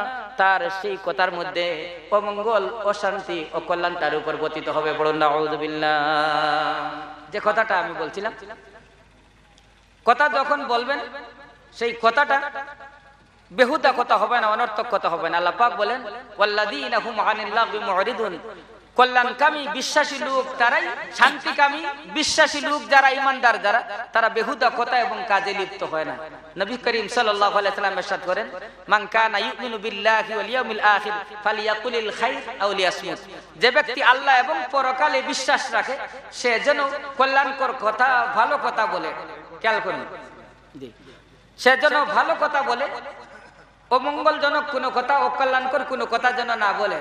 তার সেই কথার মধ্যে অমঙ্গল, অশান্তি, অকল্যাণ তার উপর পতিত হবে। বলুন নাউযুবিল্লাহ। যে কথাটা আমি বলছিলাম, কথা যখন বলবেন সেই কথাটা বেহুদা কথা হবে না, অনর্থক কথা হবে না। আল্লাহ পাক বলেন, ওয়াল্লাযীনা হুম আনিল লাগবি মুরিদুন। কল্যাণকামী বিশ্বাসী লোক তারাই, শান্তিকামী বিশ্বাসী লোক যারা, ইমানদার যারা, তারা বেহুদা কথা এবং কাজে লিপ্ত হয় না। নবী করিম সাল্লাল্লাহু আলাইহি ওয়াসাল্লাম ইরশাদ করেন, মান কানা ইউমিনু বিল্লাহি ওয়াল ইয়াউমিল আখির ফালিয়াকুলিল খাইর আও লিয়াসমুত। যে ব্যক্তি আল্লাহ এবং পরকালে বিশ্বাস রাখে সে যেন কল্যাণকর কথা, ভালো কথা বলে। খেয়াল করুন, সে যেন ভালো কথা বলে, অমঙ্গলজনক কোনো কথা, অকল্যাণকর কোনো কথা যেন না বলে।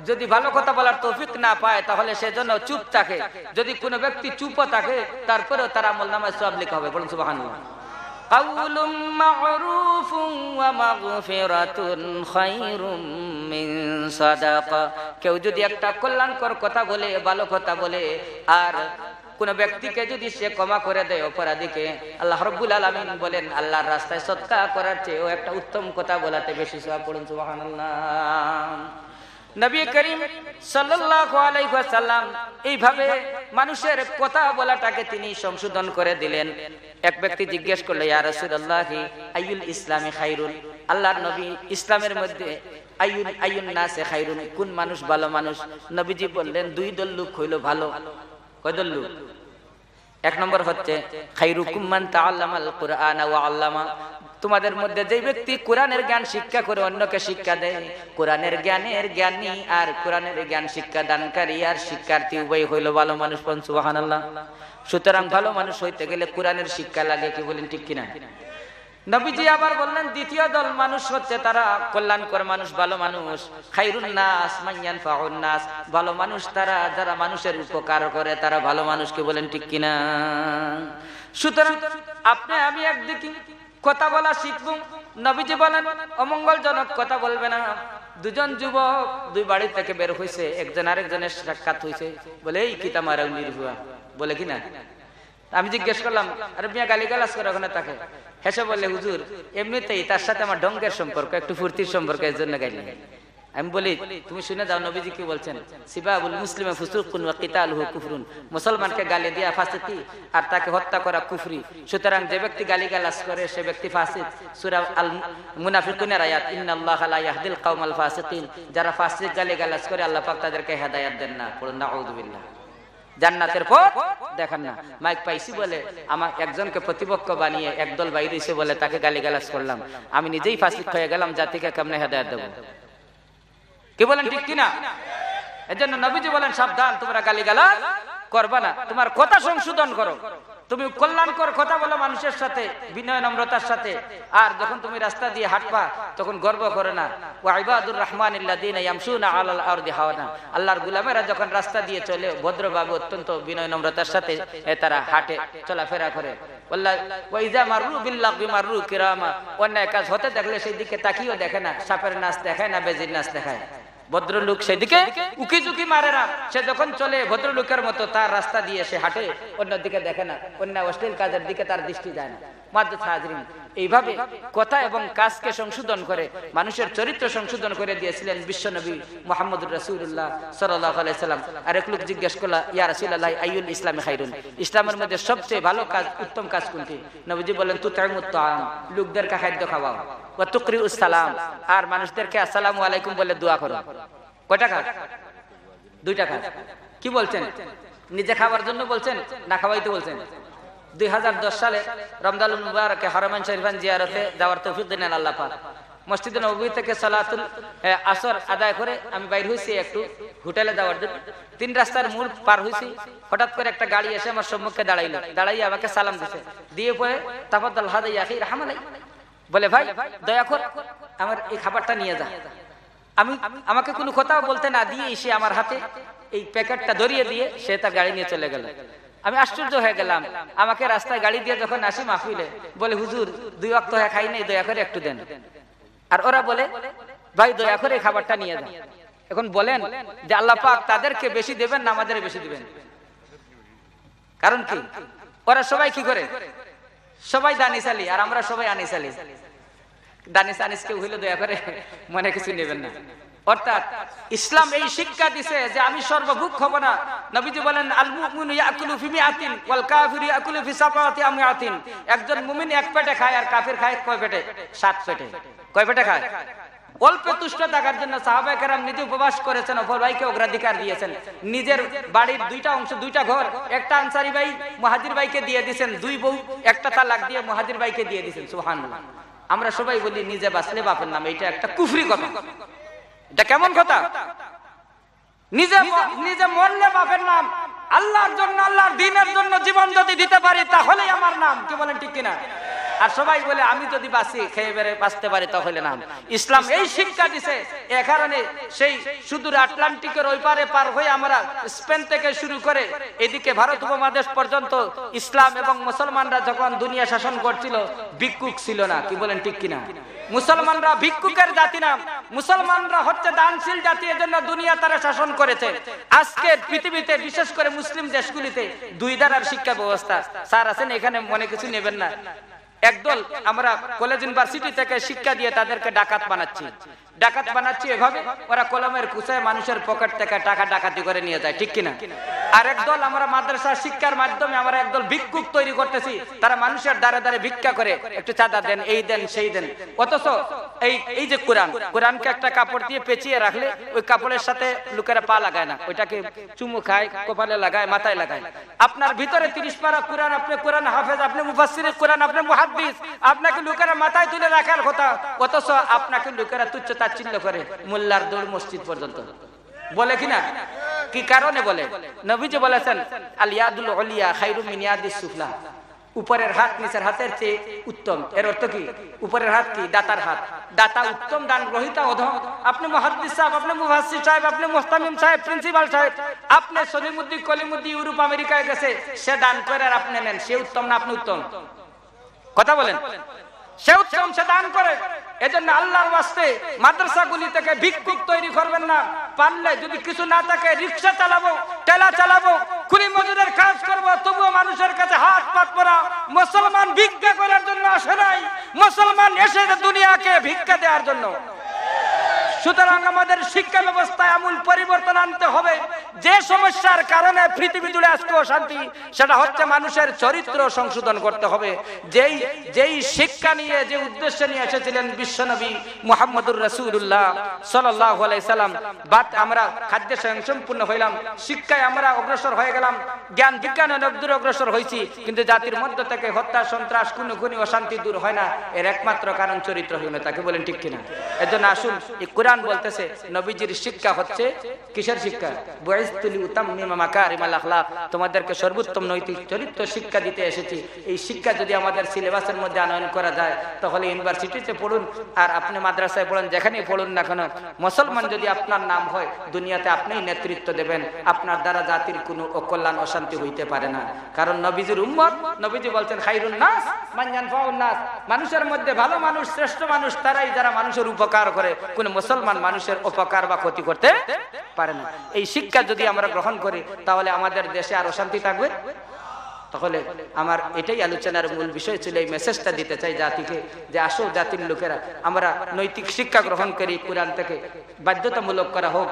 যদি ভালো কথা বলার তৌফিক না পায় তাহলে সে যেন চুপ থাকে। যদি কোনো ব্যক্তি চুপ থাকে তারপরেও তার আমলনামায় সওয়াব লেখা হবে। বলুন সুবহানাল্লাহ। কাউলুম মা'রুফুন ওয়া মাগফিরাতুন খায়রুম মিন সাদাকা। কেউ যদি একটা কল্যাণকর কথা বলে, ভালো কথা বলে, আর কোন ব্যক্তিকে যদি সে ক্ষমা করে দেয় অপরাধীকে, আল্লাহ রাব্বুল আলামিন বলেন, আল্লাহর রাস্তায় সদকা করার চেয়েও একটা উত্তম কথা বলাতে বেশি সওয়াব। পড়ুন সুবহানাল্লাহ। নবী করিম সাল্লাল্লাহু আলাইহি ওয়াসাল্লাম এইভাবে মানুষের কথা বলাটাকে তিনি সংশোধন করে দিলেন। এক ব্যক্তি জিজ্ঞেস করলো, ইয়া রাসূলুল্লাহ আইয়ুল ইসলামি খায়রুন। আল্লাহর নবী, ইসলামের মধ্যে আইয়ুন নাসে খায়রুন, কোন মানুষ ভালো মানুষ? নবীজি বললেন, দুই দল লোক হইল ভালো। কয় দল লোক? এক নম্বর হচ্ছে খায়রুকুম মান তাআল্লামাল কুরআনা ওয়া আল্লামা। তোমাদের মধ্যে যে ব্যক্তি কোরআনের জ্ঞান শিক্ষা করে অন্যকে শিক্ষা দেয়, কোরআনের জ্ঞানের জ্ঞানী আর কোরআনের জ্ঞান শিক্ষা দানকারী আর শিক্ষার্থী উভয় হইল ভালো মানুষ। সুবহানাল্লাহ। সুতরাং ভালো মানুষ হইতে গেলে কোরআনের শিক্ষা লাগে। কি বলেন, ঠিক কিনা? নবীজি আবার বললেন দ্বিতীয় দল মানুষ হচ্ছে তারা কল্যাণকর মানুষ, ভালো মানুষ। খায়রুন নাস মান ইয়ানফাউন নাস, ভালো মানুষ তারা যারা মানুষের উপকার করে, তারা ভালো মানুষ। কি বলেন ঠিক কিনা? সুতরাং আপনি আমি একদিকে কথা বলা শিখব। নবীজি বলেন অমঙ্গলজনক কথা বলবে না। দুজন যুবক দুই বাড়ি থেকে বের হয়েছে, একজন আরেকজনের সাক্ষাৎ হয়েছে, বলে এই কিতা মারা নির্ভুয়া, বলে কিনা। আমি জিজ্ঞেস করলাম আরে মিয়া গালিগালাজ করে ওখানে তাকে, হেসে বলে হুজুর এমনিতেই তার সাথে আমার ঢঙ্গের সম্পর্ক, একটু ফুর্তির সম্পর্ক, এর জন্য গাইলি। আমি বলি তুমি শুনে যাও নবীজি কি বলছেন, সিবাবুল মুসলিমে ফুসুকুন ওয়া কিতালুহু কুফরুন, মুসলমানকে গালি দেয়া ফাসিকি আর তাকে হত্যা করা কুফরি। সুতরাং যে ব্যক্তি গালিগালাজ করে সে ব্যক্তি ফাসিক। সূরা আল মুনাফিকুনের আয়াত, ইন্নাল্লাহা লা ইয়াহদিল কওমাল ফাসিকিন, যারা ফাসিক গালিগালাজ করে আল্লাহ পাক তাদেরকে হেদায়েত দেন না। পড়ুন নাউযুবিল্লাহ। জান্নাতের পথ দেখান না। মাইক পাইছি বলে আমার একজনকে প্রতিপক্ষ বানিয়ে একদল বাইরে এসে বলে তাকে গালিগালাজ করলাম, আমি নিজেই ফাসিক হয়ে গেলাম, জাতিকে কেমনে হেদায়েত দেব? কি বলেন ঠিক কিনা? এজন্য নবীজি বলেন সাবধান, তোমরা গালিগালাজ করবা না, তোমার কথা সংশোধন করো। তুমি কল্যাণকর কথা বলো মানুষের সাথে, বিনয় নম্রতার সাথে। আর যখন তুমি রাস্তা দিয়ে হাঁটবা তখন গর্ব করে না। ওয়া ইবাদুর রহমানিল্লাযীনা ইয়ামশুনা আলাল আরদি হাওয়ানা, আল্লাহর গোলামেরা যখন রাস্তা দিয়ে চলে ভদ্রভাবে অত্যন্ত বিনয় নম্রতার সাথে তারা হাঁটে, চলাফেরা করে। ওয়া ইযা মাররু বিল্লাগহি মাররু কিরামা, অন্যায় কাজ হতে দেখলে সেই দিকে তাকিয়েও দেখে না, সাপের নাচ দেখায় না, বেজির নাচ দেখায়। ভদ্রলোক সেদিকে উকি ঝুঁকি মারে না, সে যখন চলে ভদ্রলোকের মতো তার রাস্তা দিয়ে সে হাঁটে, অন্যদিকে দেখে না, অন্য অশ্লীল কাজের দিকে তার দৃষ্টি যায় না। মাদ্দাত হাজরিন, এইভাবে কথা এবং কাজকে সংশোধন করে মানুষের চরিত্র সংশোধন করে দিয়েছিলেন বিশ্বনবী মুহাম্মদুর রাসূলুল্লাহ সাল্লাল্লাহু আলাইহি সাল্লাম। আর এক লোক জিজ্ঞেস করল, ইয়া রাসূলুল্লাহ আইয়ুল ইসলামি খায়রুন, ইসলামের মধ্যে সবচেয়ে ভালো কাজ, উত্তম কাজ কোনটি? নবীজি বলেন তুতঈমুত তাআম, লোকদেরকে খাদ্য খাওয়াও, ওয়া তুকরিউস সালাম, আর মানুষদেরকে আসসালামু আলাইকুম বলে দোয়া করো। কয়টা কাজ? দুইটা কাজ। কি বলছেন? নিজে খাবার জন্য বলছেন না খাওয়াইতে বলছেন? 2010 সালে রমজানুল মুবারকে হারামাইন শরীফান জিয়ারতে যাওয়ার তৌফিক দিলেন আল্লাহ পাক। মসজিদে নববী থেকে সালাতুল আসর আদায় করে আমি বাইর হইছি একটু হোটেলে যাওয়ার জন্য। 3 রাস্তার মোড় পার হইছি, হঠাৎ করে একটা গাড়ি এসে আমার সম্মুখে দাঁড়াইলো, দাঁড়াই আমাকে সালাম দিছে, দিয়ে পরে তাফাদ্দাল হাদা ইয়া আখি রাহমালাই, বলে ভাই দয়া করে আমার এই খাবারটা নিয়ে যা। আমাকে কোনো কথা বলতে না দিয়ে এসে আমার হাতে এই প্যাকেটটা ধরিয়ে দিয়ে সে তার গাড়ি নিয়ে চলে গেল। আমি আশ্চর্য হয়ে গেলাম, আমাকে রাস্তায় গাড়ি দিয়ে যখন আসি মাহফিলে বলে হুজুর 2 ওয়াক্ত হয়ে খাই নাই, দয়া করে একটু দেন। আর ওরা বলে ভাই দয়া করে খাবারটা নিয়ে যান। এখন বলেন যে আল্লাহ পাক তাদেরকে বেশি দেবেন না আমাদের বেশি দিবেন? কারণ কি? ওরা সবাই কি করে? সবাই দানিশালী আর আমরা সবাই আনিশালী। দানিশ আনিস কেউ হইলে দয়া করে মনে কিছু নেবেন না। অর্থাৎ ইসলাম এই শিক্ষা দিছে যে আমি সর্বভুক হব না। নবীজি বলেন আল মুমিনু ইয়াকুলু ফি মিআতিন ওয়াল কাফিরু ইয়াকুলু ফি সাবআতি আমআতিন, একজন মুমিন এক পেটে খায় আর কাফির খায় কয় পেটে? 7 পেটে। কয় পেটে খায়? অল্পে তুষ্ট থাকার জন্য সাহাবায়ে কেরাম নিজে উপবাস করেছেন, অপর ভাইকে অগ্রাধিকার দিয়েছেন। নিজের বাড়ির 2টা অংশ, 2টা ঘর, একটা আনসারী ভাই মুহাজির ভাইকে দিয়ে দিয়েছেন, 2 বউ, একটা তালাক দিয়ে মুহাজির ভাইকে দিয়ে দিয়েছেন। সুবহানাল্লাহ। আমরা সবাই বলি নিজে বাঁচলে বাপের নাম, এটা একটা কুফরি কথা। এটা কেমন কথা? নিজে মরলে বাপের নাম, আল্লাহর জন্য আল্লাহর দ্বীনের জন্য জীবন যদি দিতে পারি তাহলেই আমার নাম। কি বলেন ঠিক কিনা? আর সবাই বলে আমি যদি বাঁচি খেয়ে বেড়ে বাঁচতে পারি তাহলে নাম। ইসলাম এই শিক্ষা দিছে। এ কারণে সেই সুদূর আটলান্টিকের ওই পারে পার হয়ে আমরা স্পেন থেকে শুরু করে এদিকে ভারত উপমহাদেশ পর্যন্ত ইসলাম এবং মুসলমানরা যখন দুনিয়া শাসন করছিল ভিক্ষুক ছিল না। কি বলেন ঠিক কিনা? মুসলমানরা ভিক্ষুকের জাতি না, মুসলমানরা হচ্ছে দানশীল জাতি। এজন্য দুনিয়া তারা শাসন করেছে। আজকে পৃথিবীতে বিশেষ করে মুসলিম দেশগুলিতে 2 ধারার শিক্ষা ব্যবস্থা। স্যার আছেন এখানে, মনে কিছু নেবেন না। একদল আমরা কলেজ ইউনিভার্সিটি থেকে শিক্ষা দিয়ে তাদেরকে ডাকাত বানাচ্ছি। ডাকাত বানাচ্ছি এভাবে ওরা কলমের কুচায় মানুষের পকেট থেকে টাকা ডাকাতি করে নিয়ে যায়। ঠিক কিনা? আর একদল আমরা মাদ্রাসা শিক্ষার মাধ্যমে আমরা একদল ভিক্ষুক তৈরি করতেছি। তারা মানুষের দ্বারে দ্বারে ভিক্ষা করে, একটু চাঁদা দেন, এই দেন, সেই দেন। অথচ এই যে কোরআনকে একটা কাপড় দিয়ে পেঁচিয়ে রাখলে ওই কাপড়ের সাথে লোকেরা পা লাগায় না, ওইটাকে চুমু খায়, কপালে লাগায়, মাথায় লাগায়। আপনার ভিতরে 30 পারা কোরআন, আপনি কোরআন হাফেজ, আপনি মুফাসসির কোরআন, আপনি মুহাদ্দিস, আপনাকে লোকেরা মাথায় তুলে রাখার কথা। অথচ আপনাকে লোকেরা তুচ্ছ তাচ্ছিল্য করে, মোল্লার দৌড় মসজিদ পর্যন্ত। বলে কিনা? কি কারণে বলে? নবীজি বলেছেন আল ইয়াদুল উলিয়া খায়রুম মিন ইয়াদিস সুফলা, উপরের হাত নিচের হাতের চেয়ে উত্তম। এর অর্থ কি? উপরের হাত কি? দাতার হাত। দাতা উত্তম, দান গ্রহীতা অধম। আপনি মুহাদ্দিস সাহেব, আপনি মুফাসসির সাহেব, আপনি মুহতামিম সাহেব, প্রিন্সিপাল সাহেব, আপনি সলিমুদ্দিন কলিমুদ্দিন ইউরোপ আমেরিকায় গেছে, সে দান করে আর আপনি নেন, সে উত্তম না আপনি উত্তম? কথা বলেন। সে উত্তম, সে দান করে। এজন্য আল্লাহর ওয়াস্তে মাদ্রাসাগুলি থেকে ভিক্ষুক তৈরি করবেন না। পারলে যদি কিছু না থাকে রিকশা চালাবো, ঠেলা চালাবো, কুলি মজুরের কাজ করবো, তবুও মানুষের কাছে হাত পাতবো না। মুসলমান ভিক্ষা করার জন্য আসে নাই, মুসলমান এসেছে দুনিয়াকে ভিক্ষা দেওয়ার জন্য। সুতরাং আমাদের শিক্ষা ব্যবস্থায় আমূল পরিবর্তন আনতে হবে। যে সমস্যার কারণে পৃথিবী জুড়ে আজকে অশান্তি, সেটা হচ্ছে মানুষের চরিত্র সংশোধন করতে হবে। যেই শিক্ষা নিয়ে, যে উদ্দেশ্য নিয়ে এসেছিলেন বিশ্বনবী মুহাম্মদুর রাসূলুল্লাহ সাল্লাল্লাহু আলাইহি সাল্লাম, বাত আমরা খাদ্যে স্বয়ংসম্পূর্ণ হইলাম, শিক্ষায় আমরা অগ্রসর হয়ে গেলাম, জ্ঞান বিজ্ঞানে দূর অগ্রসর হয়েছি, কিন্তু জাতির মধ্য থেকে হত্যা, সন্ত্রাস, খুনি, অশান্তি দূর হয় না। এর একমাত্র কারণ চরিত্রহীনতা। তাকে বলেন ঠিক কিনা? এজন্য আসুন, এই কোরআন বলতেছে নবীজির শিক্ষা হচ্ছে কিসের শিক্ষা? বুইসতুলি উতাম্মিমা মাকারিমাল আখলাক, তোমাদেরকে সর্বোত্তম নৈতিক চরিত্র শিক্ষা দিতে এসেছি। এই শিক্ষা যদি আমাদের সিলেবাসের মধ্যে আনয়ন করা যায়, তাহলে ইউনিভার্সিটিতে পড়ুন আর আপনি মাদ্রাসায় পড়ুন, যেখানেই পড়ুন না কেন, মুসলমান যদি আপনার নাম হয়, দুনিয়াতে আপনিই নেতৃত্ব দেবেন। আপনার দ্বারা জাতির কোনো অকল্যাণ, অশান্তি হইতে পারে না। কারণ নবীজির উম্মত, নবীজি বলছেন খাইরুন নাস মান ইয়ানফাউন নাস, মানুষের মধ্যে ভালো মানুষ, শ্রেষ্ঠ মানুষ তারাই যারা মানুষের উপকার করে। কোন মুসলমান মানুষের উপকার বা ক্ষতি করতে পারে না। এই শিক্ষা যদি আমরা গ্রহণ করি, তাহলে আমাদের দেশে আর অশান্তি থাকবে। তাহলে আমার এটাই আলোচনার মূল বিষয় ছিল। এই মেসেজটা দিতে চাই জাতিকে, যে আসো জাতির লোকেরা, আমরা নৈতিক শিক্ষা গ্রহণ করি। কোরআন থেকে বাধ্যতামূলক করা হোক,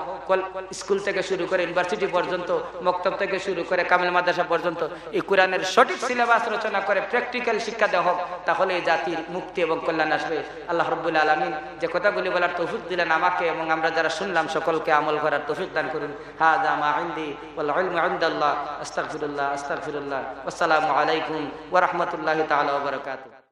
স্কুল থেকে শুরু করে ইউনিভার্সিটি পর্যন্ত, মক্তব থেকে শুরু করে কামিল মাদ্রাসা পর্যন্ত, এই কোরআনের সঠিক সিলেবাস রচনা করে প্র্যাকটিক্যাল শিক্ষা দেওয়া হোক, তাহলে এই জাতির মুক্তি এবং কল্যাণ আসবে। আল্লাহ রাব্বুল আলামিন যে কথাগুলি বলার তৌফিক দিলেন আমাকে এবং আমরা যারা শুনলাম সকলকে আমল করার তৌফিক দান করুন। হাযা মা ইনদি ওয়াল ইলমু ইনদাল্লাহ, আস্তাগফিরুল্লাহ। আসসালামু আলাইকুম ওয়া রাহমাতুল্লাহি তাআলা ওয়া বারাকাতুহু।